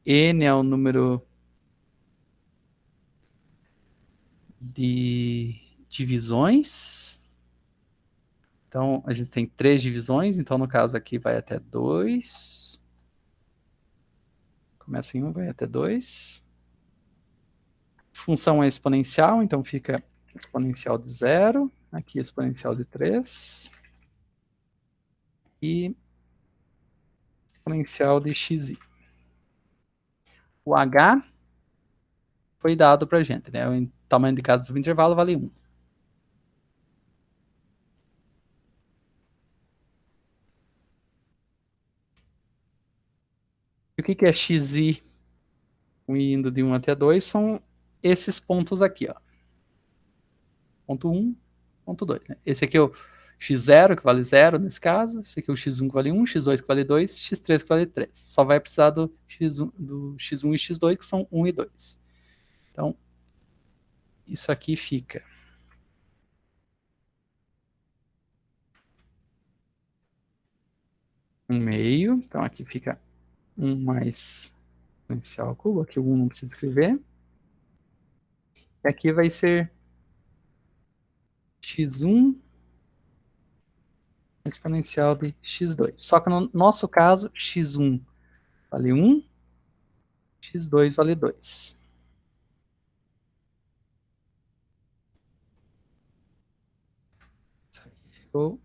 Speaker 1: N é o número de divisões. Então, a gente tem 3 divisões, então no caso aqui vai até 2. Começa em 1, vai até 2. Função é exponencial, então fica exponencial de 0. Aqui exponencial de 3. e exponencial de xi. O h foi dado para a gente, né? O tamanho de cada subintervalo vale 1. E o que é xi indo de 1 até 2? São esses pontos aqui, ó. Ponto 1, ponto 2. Né? Esse aqui é o x0, que vale 0 nesse caso. Esse aqui é o x1, que vale 1, x2, que vale 2, x3, que vale 3. Só vai precisar do x1 e x2, que são 1 e 2. Então, isso aqui fica 1/2. Então, aqui fica 1 mais exponencial ao cubo. Aqui o 1 não precisa escrever. E aqui vai ser x1 exponencial de x2. Só que no nosso caso, x1 vale 1, x2 vale 2. Isso aqui ficou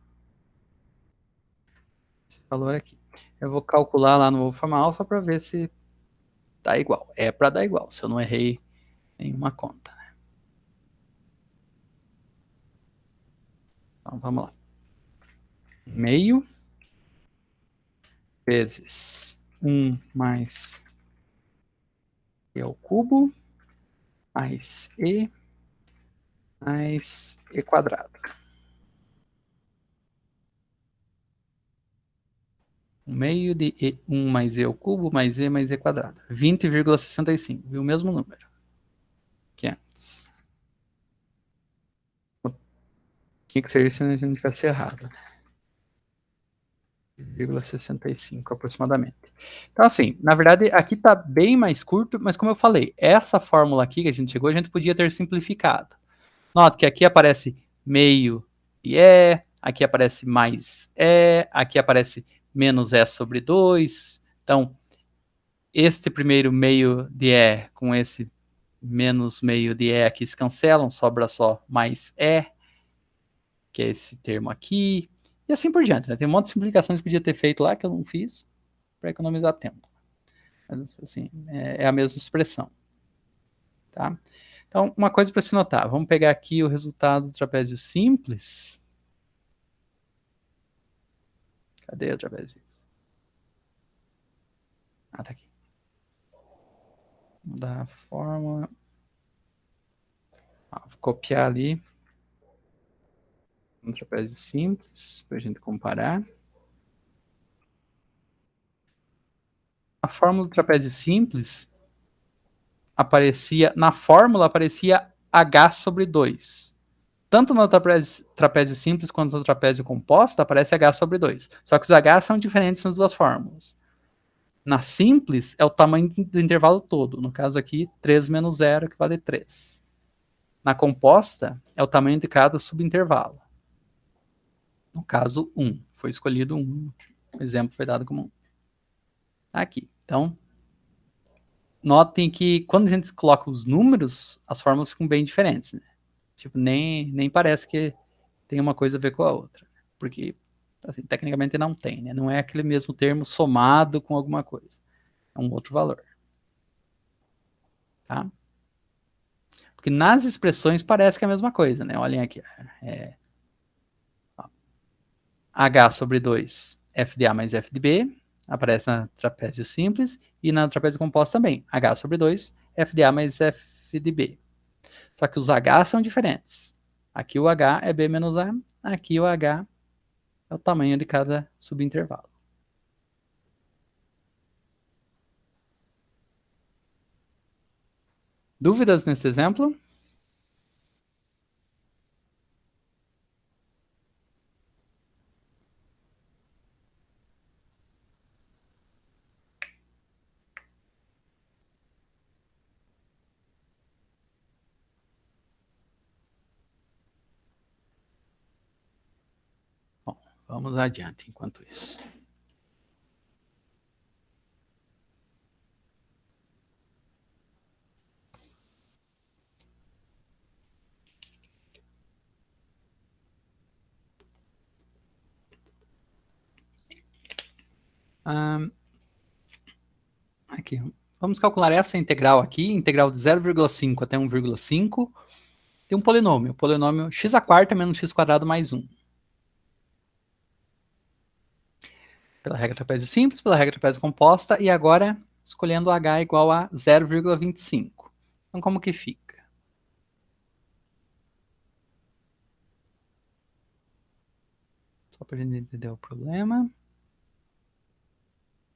Speaker 1: esse valor aqui. Eu vou calcular lá no Wolfram Alpha para ver se dá igual. É para dar igual, se eu não errei nenhuma conta. Então vamos lá. Meio vezes 1 mais e ao cubo mais e quadrado. 1/2 de 1 mais e ao cubo mais e quadrado. 20,65. Viu o mesmo número que antes. Tinha que ser isso se a gente não tivesse errado. 0,65 aproximadamente. Então, assim, na verdade, aqui está bem mais curto, mas como eu falei, essa fórmula aqui que a gente chegou, a gente podia ter simplificado. Nota que aqui aparece meio e aqui aparece mais aqui aparece menos sobre 2. Então, este primeiro meio de com esse menos meio de aqui se cancelam, sobra só mais que é esse termo aqui, e assim por diante. Né? Tem um monte de simplificações que podia ter feito lá que eu não fiz para economizar tempo. Mas, assim, é a mesma expressão. Tá? Então, uma coisa para se notar. Vamos pegar aqui o resultado do trapézio simples. Cadê o trapézio? Ah, tá aqui. Vou mudar a fórmula. Vou copiar ali um trapézio simples para a gente comparar. A fórmula do trapézio simples aparecia, na fórmula aparecia h sobre 2. Tanto no trapézio simples quanto no trapézio composto aparece h sobre 2. Só que os h são diferentes nas duas fórmulas. Na simples, é o tamanho do intervalo todo. No caso aqui, 3 menos 0, que vale 3. Na composta, é o tamanho de cada subintervalo. No caso, 1. Foi escolhido 1. O exemplo foi dado como 1. Aqui. Então, notem que quando a gente coloca os números, as fórmulas ficam bem diferentes. Né? Tipo, nem parece que tem uma coisa a ver com a outra. Porque, assim, tecnicamente não tem. Né? Não é aquele mesmo termo somado com alguma coisa. É um outro valor. Tá? Porque nas expressões parece que é a mesma coisa. Né? Olhem aqui. H sobre 2, f de A mais f de B, aparece na trapézio simples, e na trapézio composto também, H sobre 2, f de A mais f de B. Só que os H são diferentes. Aqui o H é B menos A, aqui o H é o tamanho de cada subintervalo. Dúvidas nesse exemplo? Bom, vamos adiante enquanto isso. Aqui. Vamos calcular essa integral aqui, integral de 0,5 até 1,5. Tem um polinômio, o polinômio x à quarta menos x quadrado mais 1. Pela regra trapézio simples, pela regra trapézio composta, e agora escolhendo h igual a 0,25. Então, como que fica? Só para a gente entender o problema.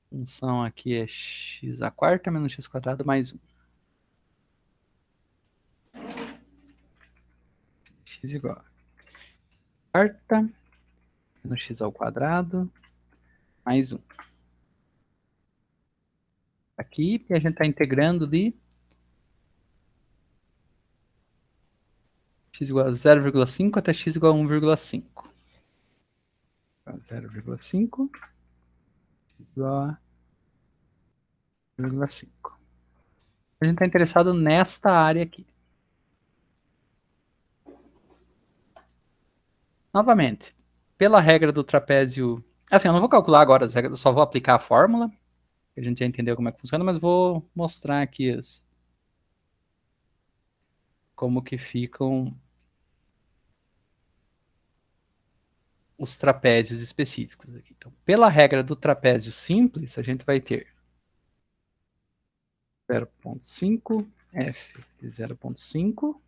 Speaker 1: A função aqui é x à quarta menos x quadrado mais 1. X igual a quarta menos x ao quadrado mais 1. Aqui, e a gente está integrando de x igual a 0,5 até x igual a 1,5. 0,5 igual a 1,5. A gente está interessado nesta área aqui. Novamente, pela regra do trapézio... Assim, eu não vou calcular agora as regras, eu só vou aplicar a fórmula, que a gente já entendeu como é que funciona, mas vou mostrar aqui como que ficam os trapézios específicos aqui. Então, pela regra do trapézio simples, a gente vai ter 0,5 f de 0,5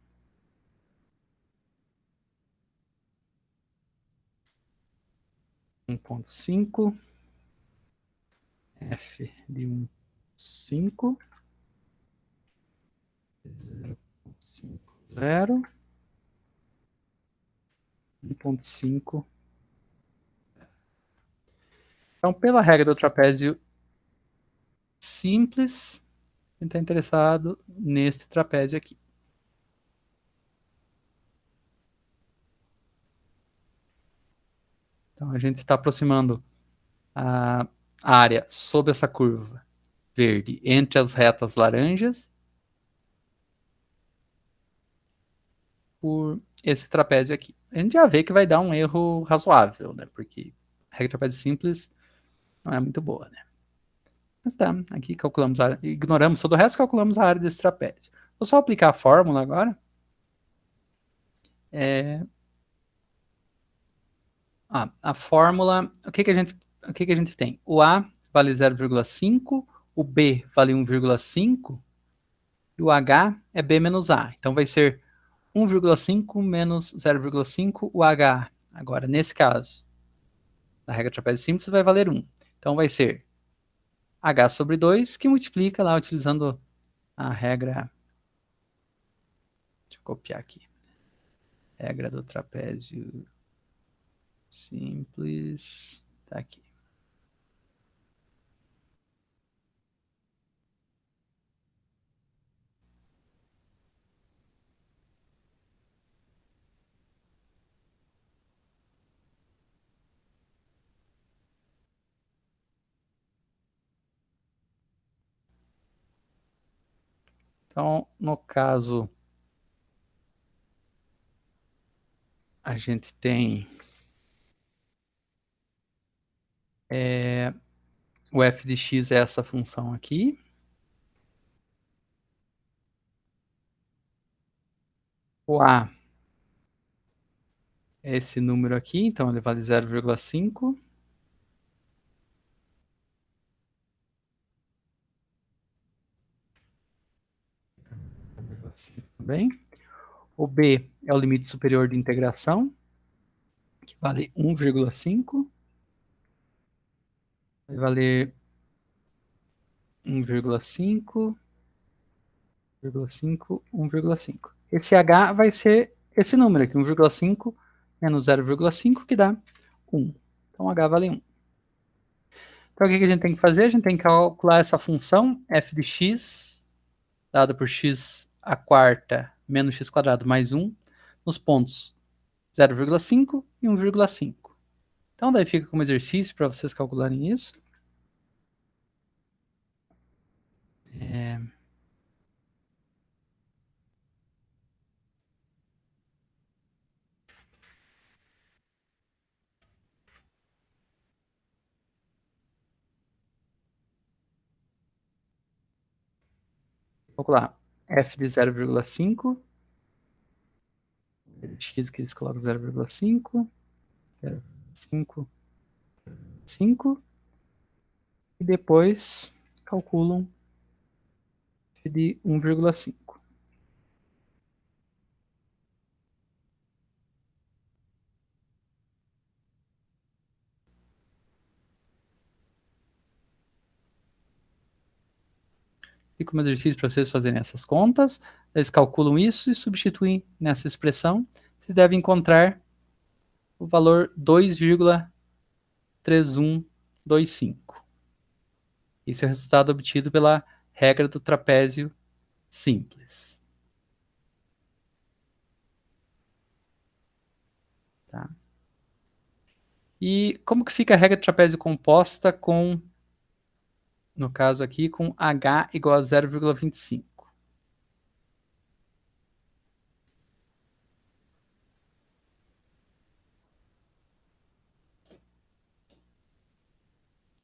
Speaker 1: 1,5 f de 1,5 0,5 1,5. Então, pela regra do trapézio simples, a gente está interessado nesse trapézio aqui. Então, a gente está aproximando a área sob essa curva verde entre as retas laranjas por esse trapézio aqui. A gente já vê que vai dar um erro razoável, né? Porque a regra de trapézio simples não é muito boa, né? Mas tá, aqui calculamos a área, ignoramos todo o resto, calculamos a área desse trapézio. Vou só aplicar a fórmula agora. A fórmula, o que que a gente tem? O A vale 0,5, o B vale 1,5 e o H é B menos A. Então vai ser 1,5 menos 0,5 o H. Agora, nesse caso, na regra trapézio simples vai valer 1. Então vai ser H sobre 2, que multiplica lá utilizando a regra. Deixa eu copiar aqui. Regra do trapézio simples. Tá aqui. Então, no caso, a gente tem o f de x é essa função aqui. O a é esse número aqui, então ele vale 0,5. Bem. O b é o limite superior de integração, que vale 1,5. Vai valer 1,5, 1,5, 1,5. Esse h vai ser esse número aqui, 1,5 menos 0,5, que dá 1. Então h vale 1. Então o que a gente tem que fazer? A gente tem que calcular essa função f de x, dada por x à quarta menos x quadrado mais 1, nos pontos 0,5 e 1,5. Então daí fica como exercício para vocês calcularem isso. calcular f de 0,5, x que eles colocam 0,5, 5, 5, e depois calculam f de 1,5. Fica um exercício para vocês fazerem essas contas. Eles calculam isso e substituem nessa expressão. Vocês devem encontrar o valor 2,3125. Esse é o resultado obtido pela regra do trapézio simples. Tá? E como que fica a regra do trapézio composta com, no caso aqui, com h igual a 0,25?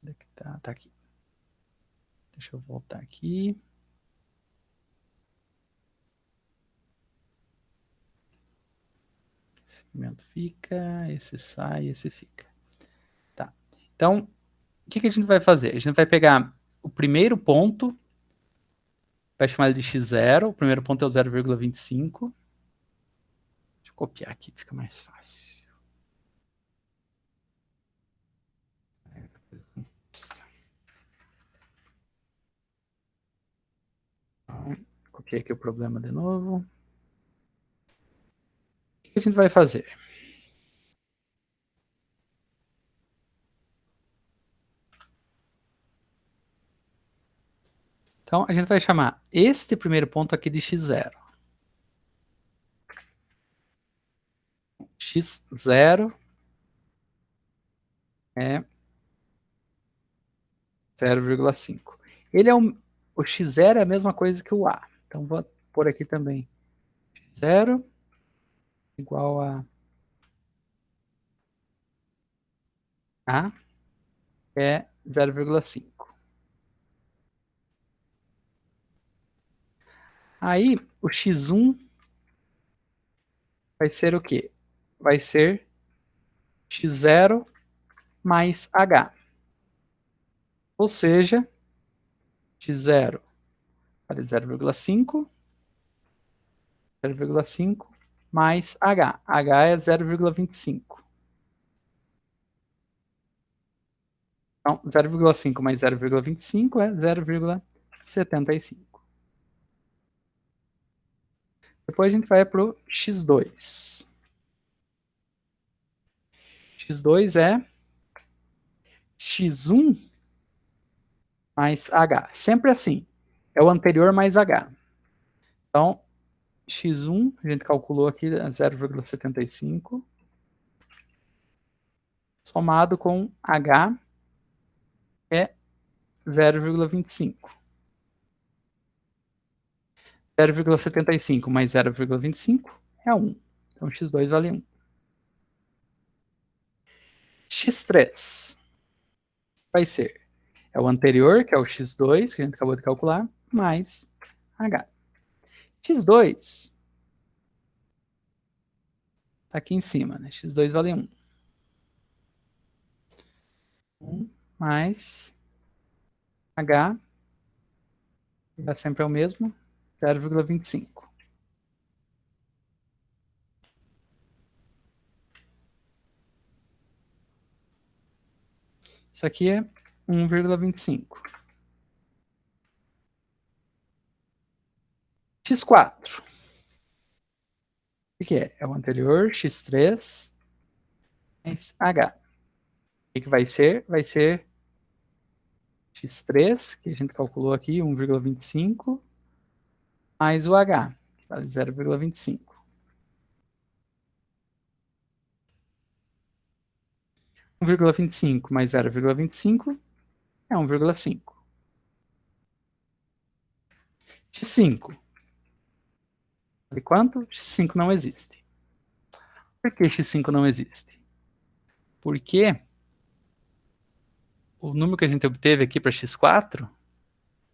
Speaker 1: Onde é que tá? Tá aqui. Deixa eu voltar aqui. Esse segmento fica, esse sai, esse fica. Tá. Então, o que a gente vai fazer? A gente vai pegar o primeiro ponto, vai chamar ele de x0, o primeiro ponto é o 0,25. Deixa eu copiar aqui, fica mais fácil. Então, copiei aqui o problema de novo. O que a gente vai fazer? Então, a gente vai chamar este primeiro ponto aqui de x0. x0 é 0,5. Ele é o x0 é a mesma coisa que o a. Então, vou pôr aqui também. x0 igual a é 0,5. Aí, o x1 vai ser o quê? Vai ser x0 mais h. Ou seja, x0 vale 0,5, 0,5 mais h. h é 0,25. Então, 0,5 mais 0,25 é 0,75. Depois a gente vai para o x2. x2 é x1 mais h. Sempre assim. É o anterior mais h. Então, x1, a gente calculou aqui 0,75, somado com h é 0,25. 0,75 mais 0,25 é 1. Então, x2 vale 1. x3 vai ser o anterior, que é o x2, que a gente acabou de calcular, mais h. x2 está aqui em cima, né? x2 vale 1. 1 mais h, dá sempre o mesmo, 0,25. Isso aqui é 1,25. x4. O que é? É o anterior, x3, mais h. O que vai ser? Vai ser x3, que a gente calculou aqui, 1,25, mais o h, que vale 0,25. 1,25 mais 0,25 é 1,5. x5. Sabe quanto? x5 não existe. Por que x5 não existe? Porque o número que a gente obteve aqui para x4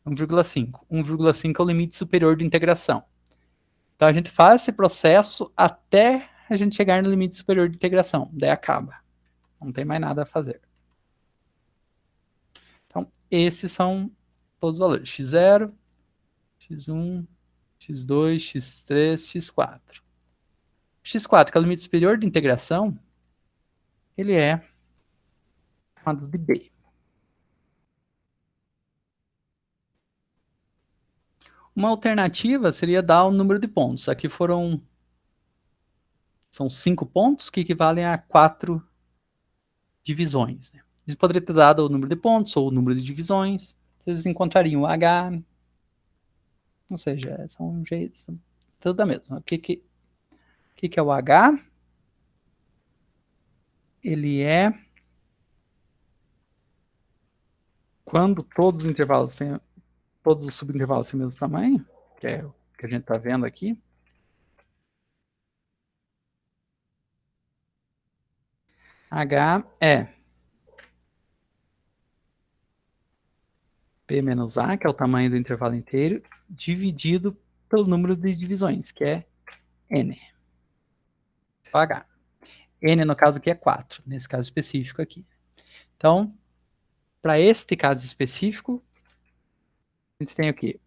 Speaker 1: 1,5. 1,5 é o limite superior de integração. Então a gente faz esse processo até a gente chegar no limite superior de integração. Daí acaba. Não tem mais nada a fazer. Então, esses são todos os valores. x0, x1, x2, x3, x4. x4, que é o limite superior de integração, ele é chamado de b. Uma alternativa seria dar o número de pontos. Aqui são 5 pontos que equivalem a 4 divisões. Né? Eles poderiam ter dado o número de pontos ou o número de divisões. Vocês encontrariam o H, ou seja, são jeitos, tudo da mesma. O que é o H? Ele é quando todos os intervalos têm, todos os subintervalos têm o mesmo tamanho, que é o que a gente está vendo aqui. H é P menos A, que é o tamanho do intervalo inteiro, dividido pelo número de divisões, que é N. H. N, no caso aqui, é 4, nesse caso específico aqui. Então, para este caso específico, a gente tem o quê?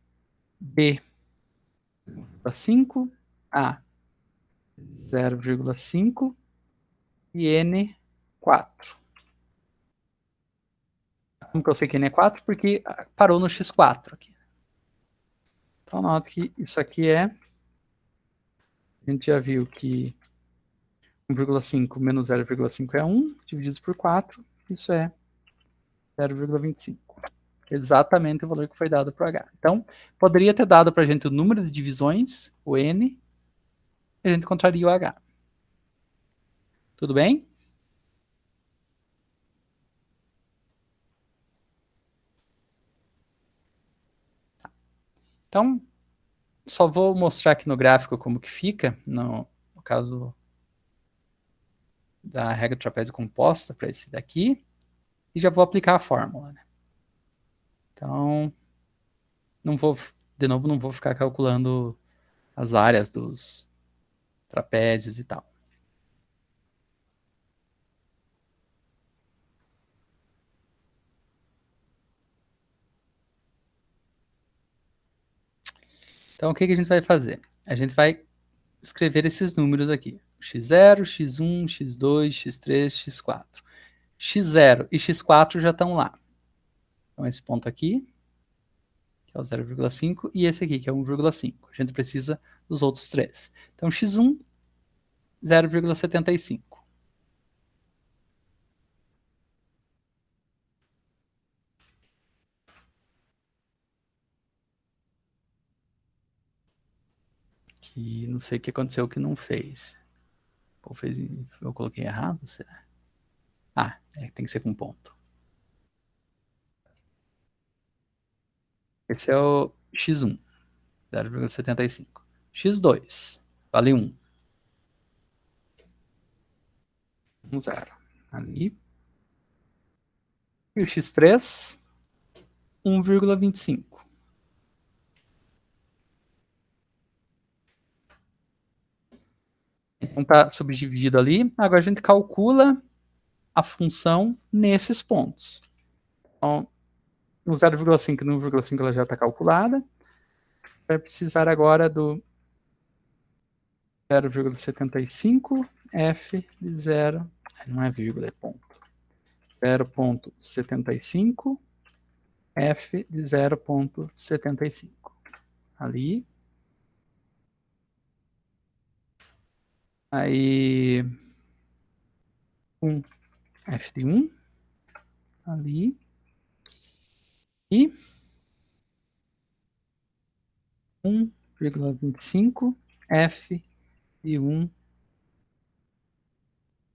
Speaker 1: B 5, A 0,5 e N 4. Como que eu sei que N é 4? Porque parou no X4 aqui. Então, nota que isso aqui é... A gente já viu que 1,5 menos 0,5 é 1, dividido por 4, isso é 0,25. Exatamente o valor que foi dado para o H. Então, poderia ter dado para a gente o número de divisões, o N, e a gente encontraria o H. Tudo bem? Então, só vou mostrar aqui no gráfico como que fica, no caso da regra de trapézio composta para esse daqui, e já vou aplicar a fórmula. Né? Então, de novo, não vou ficar calculando as áreas dos trapézios e tal. Então, o que a gente vai fazer? A gente vai escrever esses números aqui. x0, x1, x2, x3, x4. x0 e x4 já estão lá. Então, esse ponto aqui, que é o 0,5, e esse aqui, que é 1,5. A gente precisa dos outros três. Então, x1, 0,75. Que não sei o que aconteceu que não fez. Ou fez, eu coloquei errado? Será? Ah, tem que ser com ponto. Esse é o x1, 0,75. x2, vale 1. 0. Ali. E o x3, 1,25. Então está subdividido ali. Agora a gente calcula a função nesses pontos. Então, no 0,5 e no 1,5 ela já está calculada. Vai precisar agora do 0,75 f de 0, não é vírgula, é ponto. 0,75 f de 0,75. Ali. Aí 1 f de 1. Ali. E 1,25 f de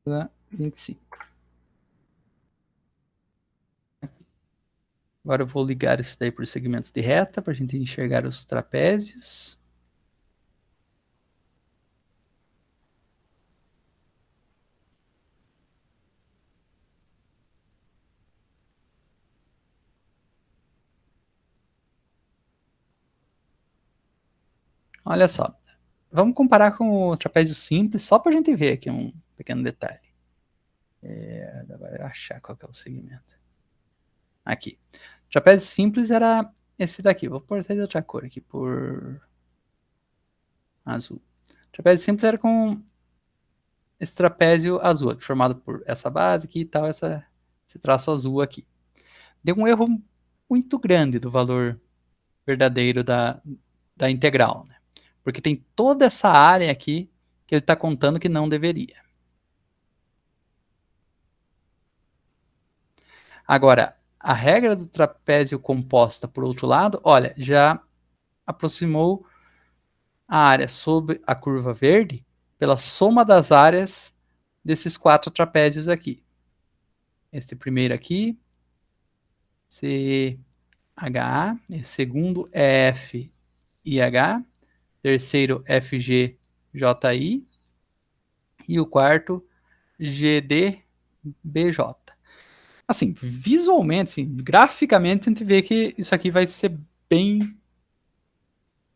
Speaker 1: 1,25. Agora eu vou ligar isso daí por segmentos de reta para a gente enxergar os trapézios. Olha só. Vamos comparar com o trapézio simples, só para a gente ver aqui um pequeno detalhe. Vai achar qual que é o segmento. Aqui. Trapézio simples era esse daqui. Vou pôr até de outra cor aqui, por azul. Trapézio simples era com esse trapézio azul, aqui, formado por essa base aqui e tal, esse traço azul aqui. Deu um erro muito grande do valor verdadeiro da integral, né? Porque tem toda essa área aqui que ele está contando que não deveria. Agora, a regra do trapézio composta, por outro lado, olha, já aproximou a área sobre a curva verde pela soma das áreas desses 4 trapézios aqui. Esse primeiro aqui, CHA, esse segundo é FIH, terceiro FGJI e o quarto GDBJ. Assim, visualmente, assim, graficamente, a gente vê que isso aqui vai ser bem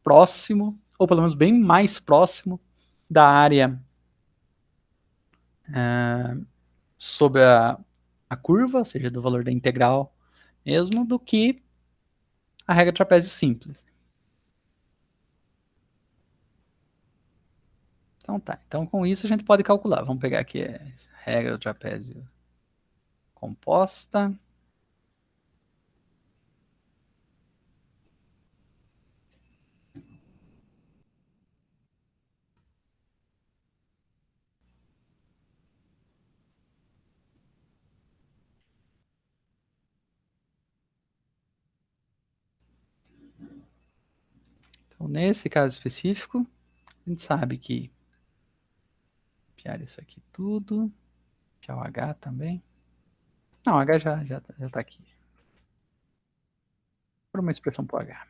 Speaker 1: próximo, ou pelo menos bem mais próximo da área sobre a curva, ou seja, do valor da integral mesmo, do que a regra trapézio simples. Então tá, então com isso a gente pode calcular. Vamos pegar aqui a regra do trapézio composta. Então, nesse caso específico, a gente sabe que copiar isso aqui tudo, copiar o H também. Não, o H já tá aqui. Por uma expressão para o H.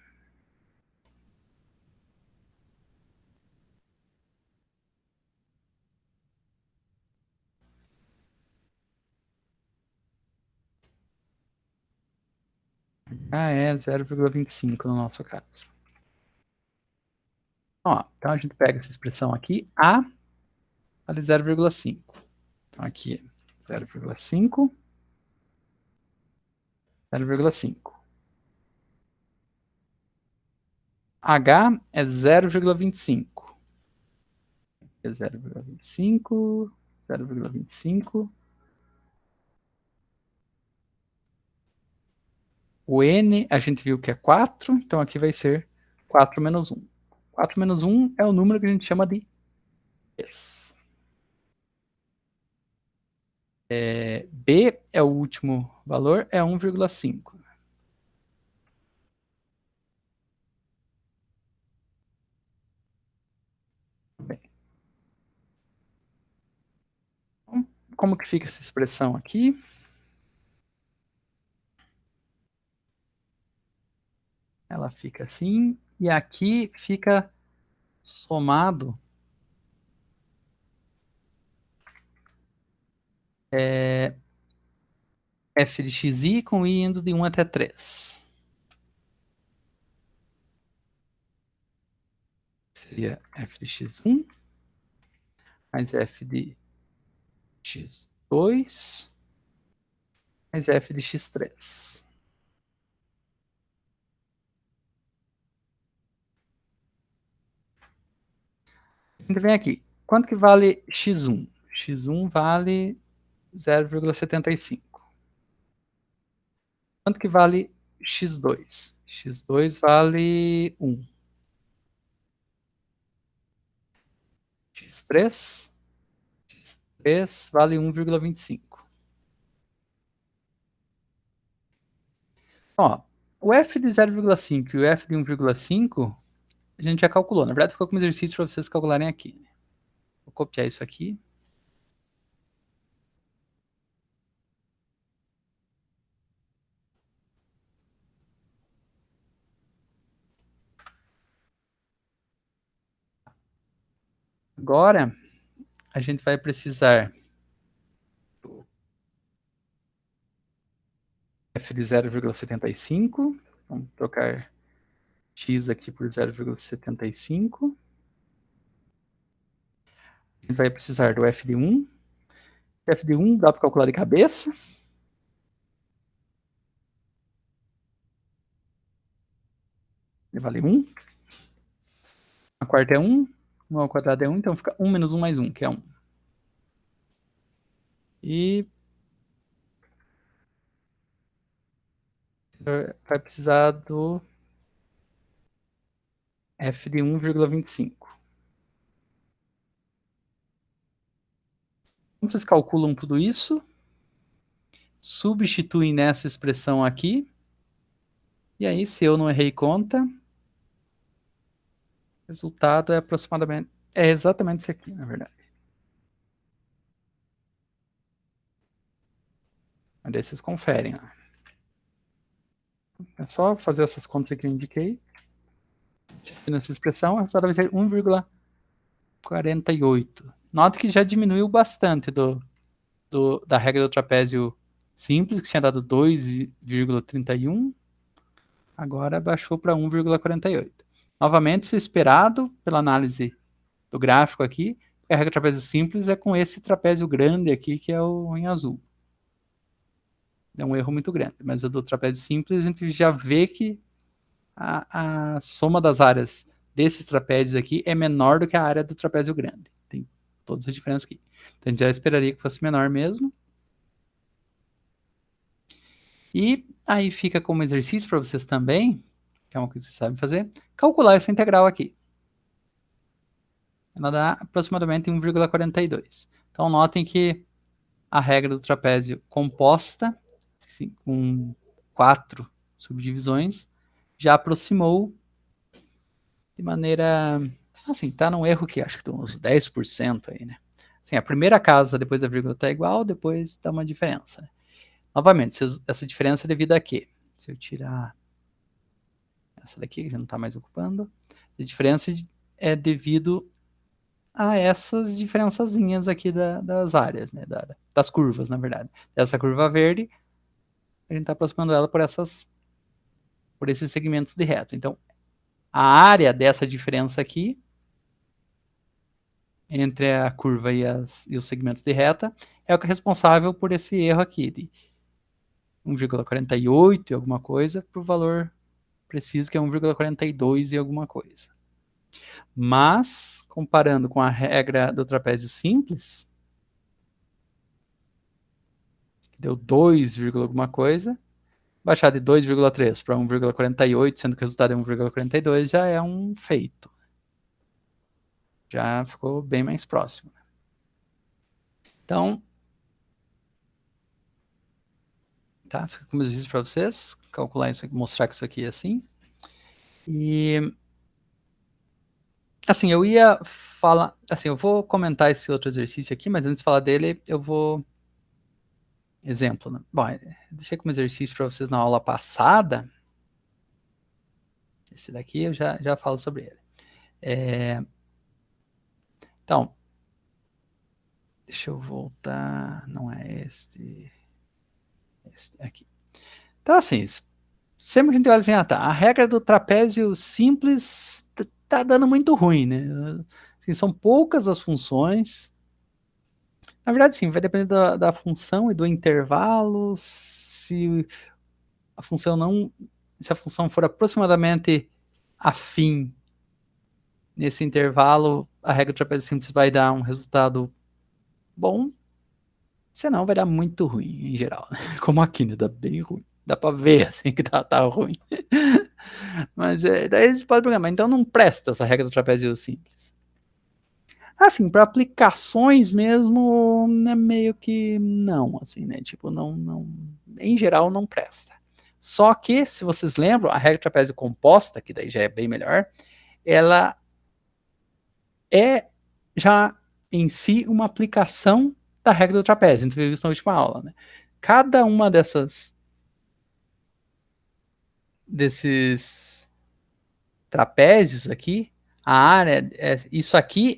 Speaker 1: H é 0,25 no nosso caso. Ó, então a gente pega essa expressão aqui, A vale 0,5. Então aqui 0,5, 0,5. H é 0,25. 0,25, 0,25. O N a gente viu que é 4, então aqui vai ser 4 menos 1. 4 menos 1 é o número que a gente chama de S. B é o último valor, é 1,5. Bem, então, como que fica essa expressão aqui? Ela fica assim, e aqui fica somado f de xi com i indo de 1 até 3. Seria f de x1 mais f de x2 mais f de x3. A gente vem aqui. Quanto que vale x1? X1 vale 0,75. Quanto que vale x2? X2 vale 1. X3? X3 vale 1,25. Ó, o f de 0,5 e o f de 1,5 a gente já calculou. Na verdade, ficou como exercício para vocês calcularem aqui. Vou copiar isso aqui. Agora, a gente vai precisar do f de 0,75. Vamos trocar x aqui por 0,75. A gente vai precisar do f de 1. F de 1 dá para calcular de cabeça. Ele vale 1. A quarta é 1. 1 ao quadrado é 1, então fica 1 menos 1 mais 1, que é 1. E vai precisar do f de 1,25. Então, vocês calculam tudo isso, substituem nessa expressão aqui, e aí, se eu não errei conta, o resultado é aproximadamente, é exatamente isso aqui, na verdade. Mas daí vocês conferem. Ó. É só fazer essas contas aqui que eu indiquei. Nessa expressão, o resultado vai ser 1,48. Nota que já diminuiu bastante da regra do trapézio simples, que tinha dado 2,31. Agora baixou para 1,48. Novamente, isso é esperado pela análise do gráfico aqui. A regra do trapézio simples é com esse trapézio grande aqui, que é o em azul. É um erro muito grande. Mas a do trapézio simples, a gente já vê que a soma das áreas desses trapézios aqui é menor do que a área do trapézio grande. Tem todas as diferenças aqui. Então, a gente já esperaria que fosse menor mesmo. E aí fica como exercício para vocês também, que é uma coisa que vocês sabem fazer, calcular essa integral aqui. Ela dá aproximadamente 1,42. Então, notem que a regra do trapézio composta, assim, com 4 subdivisões, já aproximou de maneira, assim, tá num erro que acho que tem uns 10% aí, né? Assim, a primeira casa depois da vírgula tá igual, depois dá uma diferença. Novamente, essa diferença é devido a quê? Se eu tirar essa daqui, que já não está mais ocupando, a diferença é devido a essas diferençazinhas aqui das áreas, né? Das curvas, na verdade. Essa curva verde, a gente está aproximando ela por esses segmentos de reta. Então, a área dessa diferença aqui, entre a curva e os segmentos de reta, é o que é responsável por esse erro aqui, de 1,48 e alguma coisa, para o valor preciso, que é 1,42 e alguma coisa. Mas, comparando com a regra do trapézio simples, que deu 2, alguma coisa, baixar de 2,3 para 1,48, sendo que o resultado é 1,42, já é um feito. Já ficou bem mais próximo. Então, tá? Fica como exercício para vocês, calcular isso aqui, mostrar que isso aqui é assim. E, assim, eu ia falar, assim, eu vou comentar esse outro exercício aqui, mas antes de falar dele, eu vou exemplo, né? Bom, deixei como exercício para vocês na aula passada. Esse daqui eu já falo sobre ele. Então, deixa eu voltar. Não é este aqui. Então, assim, sempre que a gente olha assim, tá, a regra do trapézio simples tá dando muito ruim, né? Assim, são poucas as funções. Na verdade, sim, vai depender da função e do intervalo. Se a função for aproximadamente afim nesse intervalo, a regra do trapézio simples vai dar um resultado bom, senão vai dar muito ruim em geral. Como aqui, né? Dá bem ruim. Dá pra ver assim que tá ruim. Mas daí você pode programar. Então não presta essa regra do trapézio simples. Assim, para aplicações mesmo, é meio que não, assim, né? Tipo, não, em geral não presta. Só que, se vocês lembram, a regra do trapézio composta, que daí já é bem melhor, ela é já em si uma aplicação da regra do trapézio. A gente viu isso na última aula, né? Cada uma desses trapézios aqui, a área, isso aqui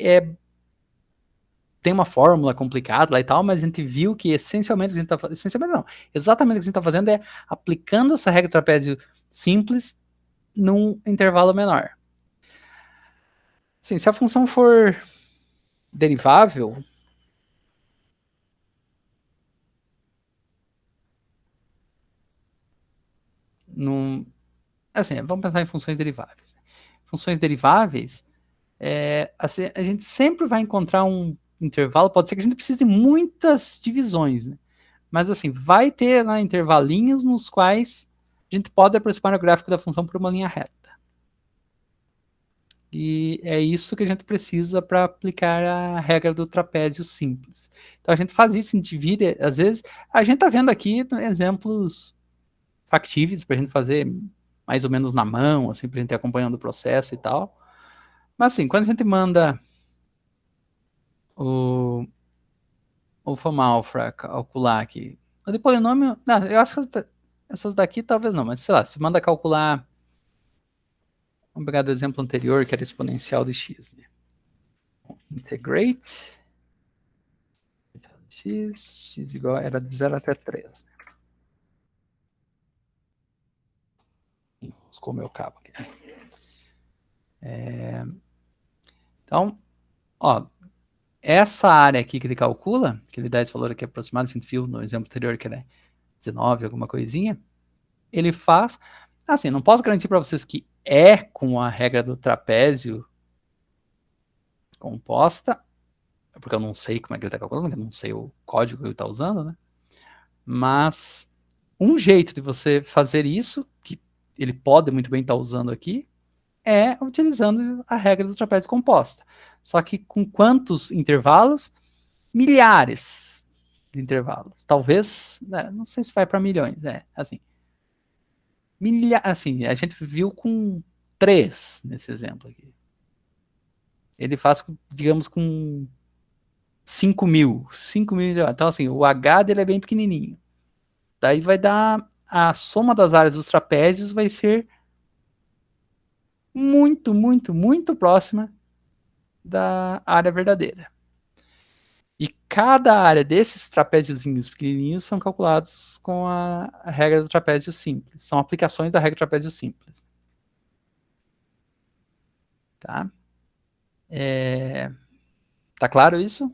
Speaker 1: tem uma fórmula complicada lá e tal, mas a gente viu que essencialmente o que a gente está fazendo, essencialmente não, exatamente o que a gente está fazendo é aplicando essa regra do trapézio simples num intervalo menor. Assim, se a função for derivável, assim, vamos pensar em funções deriváveis. Funções deriváveis, assim, a gente sempre vai encontrar um intervalo, pode ser que a gente precise de muitas divisões, né? Mas assim, vai ter lá intervalinhos nos quais a gente pode aproximar o gráfico da função por uma linha reta. E é isso que a gente precisa para aplicar a regra do trapézio simples. Então a gente faz isso, a gente divide, às vezes, a gente está vendo aqui exemplos factíveis para a gente fazer mais ou menos na mão, assim, para a gente ir acompanhando o processo e tal. Mas assim, quando a gente manda o FOMAL para calcular aqui, o de polinômio, não, eu acho que essas daqui talvez não, mas sei lá, se manda calcular, vamos pegar do exemplo anterior, que era exponencial de x, né? Integrate x igual, era de 0 até 3. Né? Buscou meu cabo aqui. Então, ó, essa área aqui que ele calcula, que ele dá esse valor aqui aproximado, a gente viu no exemplo anterior que era 19, alguma coisinha, ele faz, assim, não posso garantir para vocês que é com a regra do trapézio composta, porque eu não sei como é que ele está calculando, eu não sei o código que ele está usando, né? Mas um jeito de você fazer isso, que ele pode muito bem estar usando aqui, é utilizando a regra do trapézio composta. Só que com quantos intervalos? Milhares de intervalos. Talvez, né, não sei se vai para milhões, assim. Assim, a gente viu com 3 nesse exemplo aqui. Ele faz, digamos, com 5.000. 5.000. Então, assim, o H dele é bem pequenininho. Daí vai dar a soma das áreas dos trapézios vai ser muito, muito, muito próxima da área verdadeira. E cada área desses trapéziozinhos pequenininhos são calculados com a regra do trapézio simples. São aplicações da regra do trapézio simples. Tá? Tá claro isso?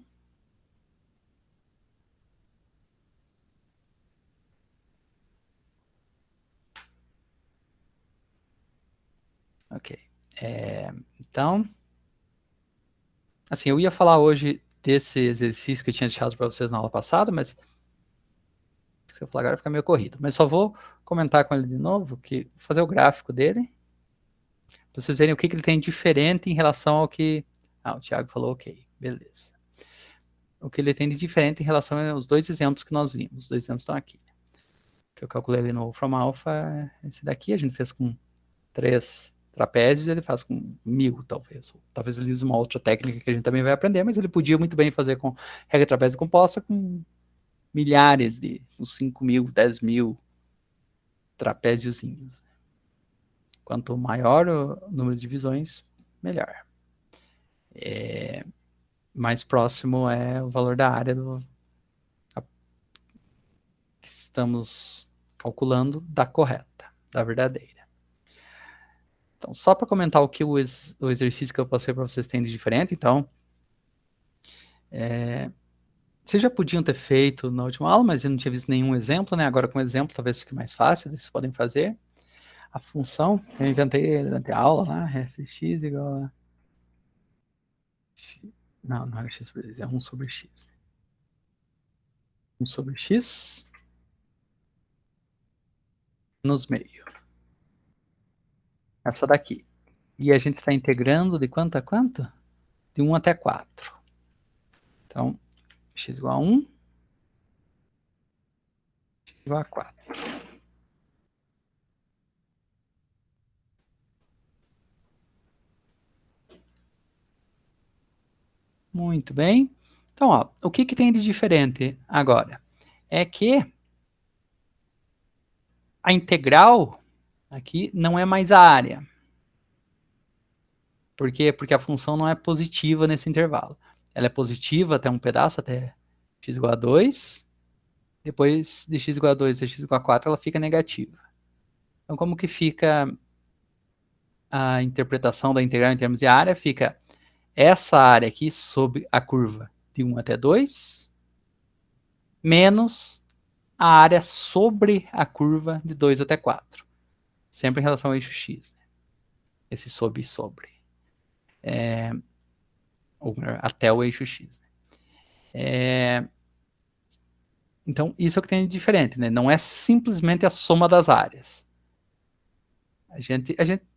Speaker 1: Ok. Então, assim, eu ia falar hoje desse exercício que eu tinha deixado para vocês na aula passada, mas se eu falar agora fica meio corrido. Mas só vou comentar com ele de novo, que fazer o gráfico dele, para vocês verem o que ele tem diferente em relação ao que... Ah, o Thiago falou ok, beleza. O que ele tem de diferente em relação aos dois exemplos que nós vimos. Os dois exemplos estão aqui. Que eu calculei ali no From Alpha, esse daqui a gente fez com 3 trapézios, ele faz com 1.000, talvez. Talvez ele use uma outra técnica que a gente também vai aprender, mas ele podia muito bem fazer com regra trapézio composta com milhares de, uns 5.000, 10.000 trapéziozinhos. Quanto maior o número de divisões, melhor. Mais próximo é o valor da área que estamos calculando da correta, da verdadeira. Então, só para comentar o que o exercício que eu passei para vocês tem de diferente, então, vocês já podiam ter feito na última aula, mas eu não tinha visto nenhum exemplo, né? Agora com exemplo talvez fique mais fácil, vocês podem fazer. A função, eu inventei durante a aula lá, fx igual a... Não era x sobre 2, é 1 sobre x. 1 sobre x nos meio. Essa daqui. E a gente está integrando de quanto a quanto? De 1 até 4. Então, x igual a 1, x igual a 4. Muito bem. Então, ó, o que tem de diferente agora? É que a integral aqui não é mais a área. Por quê? Porque a função não é positiva nesse intervalo. Ela é positiva até um pedaço, até x igual a 2. Depois de x igual a 2 a x igual a 4, ela fica negativa. Então, como que fica a interpretação da integral em termos de área fica essa área aqui sobre a curva de 1 até 2, menos a área sobre a curva de 2 até 4. Sempre em relação ao eixo x. Né? Esse sob e sobre. Ou até o eixo x. Né? Então, isso é o que tem de diferente. Né? Não é simplesmente a soma das áreas.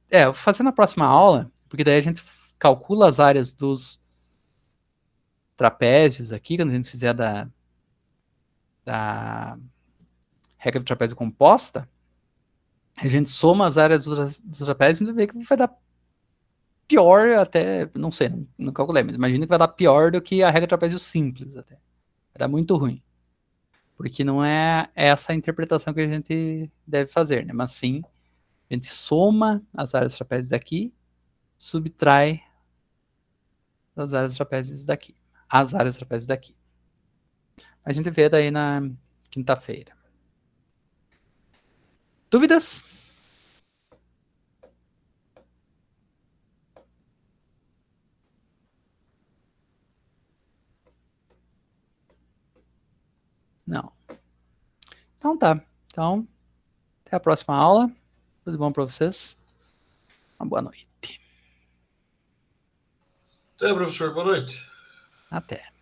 Speaker 1: Eu vou fazer na próxima aula, porque daí a gente calcula as áreas dos trapézios aqui, quando a gente fizer da regra do trapézio composta, a gente soma as áreas dos trapézios e vê que vai dar pior até, não sei, não calculei, mas imagino que vai dar pior do que a regra do trapézio simples até. Vai dar muito ruim. Porque não é essa a interpretação que a gente deve fazer, né? Mas sim, a gente soma as áreas dos trapézios daqui, subtrai as áreas dos trapézios daqui. As áreas dos trapézios daqui. A gente vê daí na quinta-feira. Dúvidas? Não. Então tá. Então, até a próxima aula. Tudo bom para vocês? Uma boa noite.
Speaker 2: Até, professor. Boa noite.
Speaker 1: Até.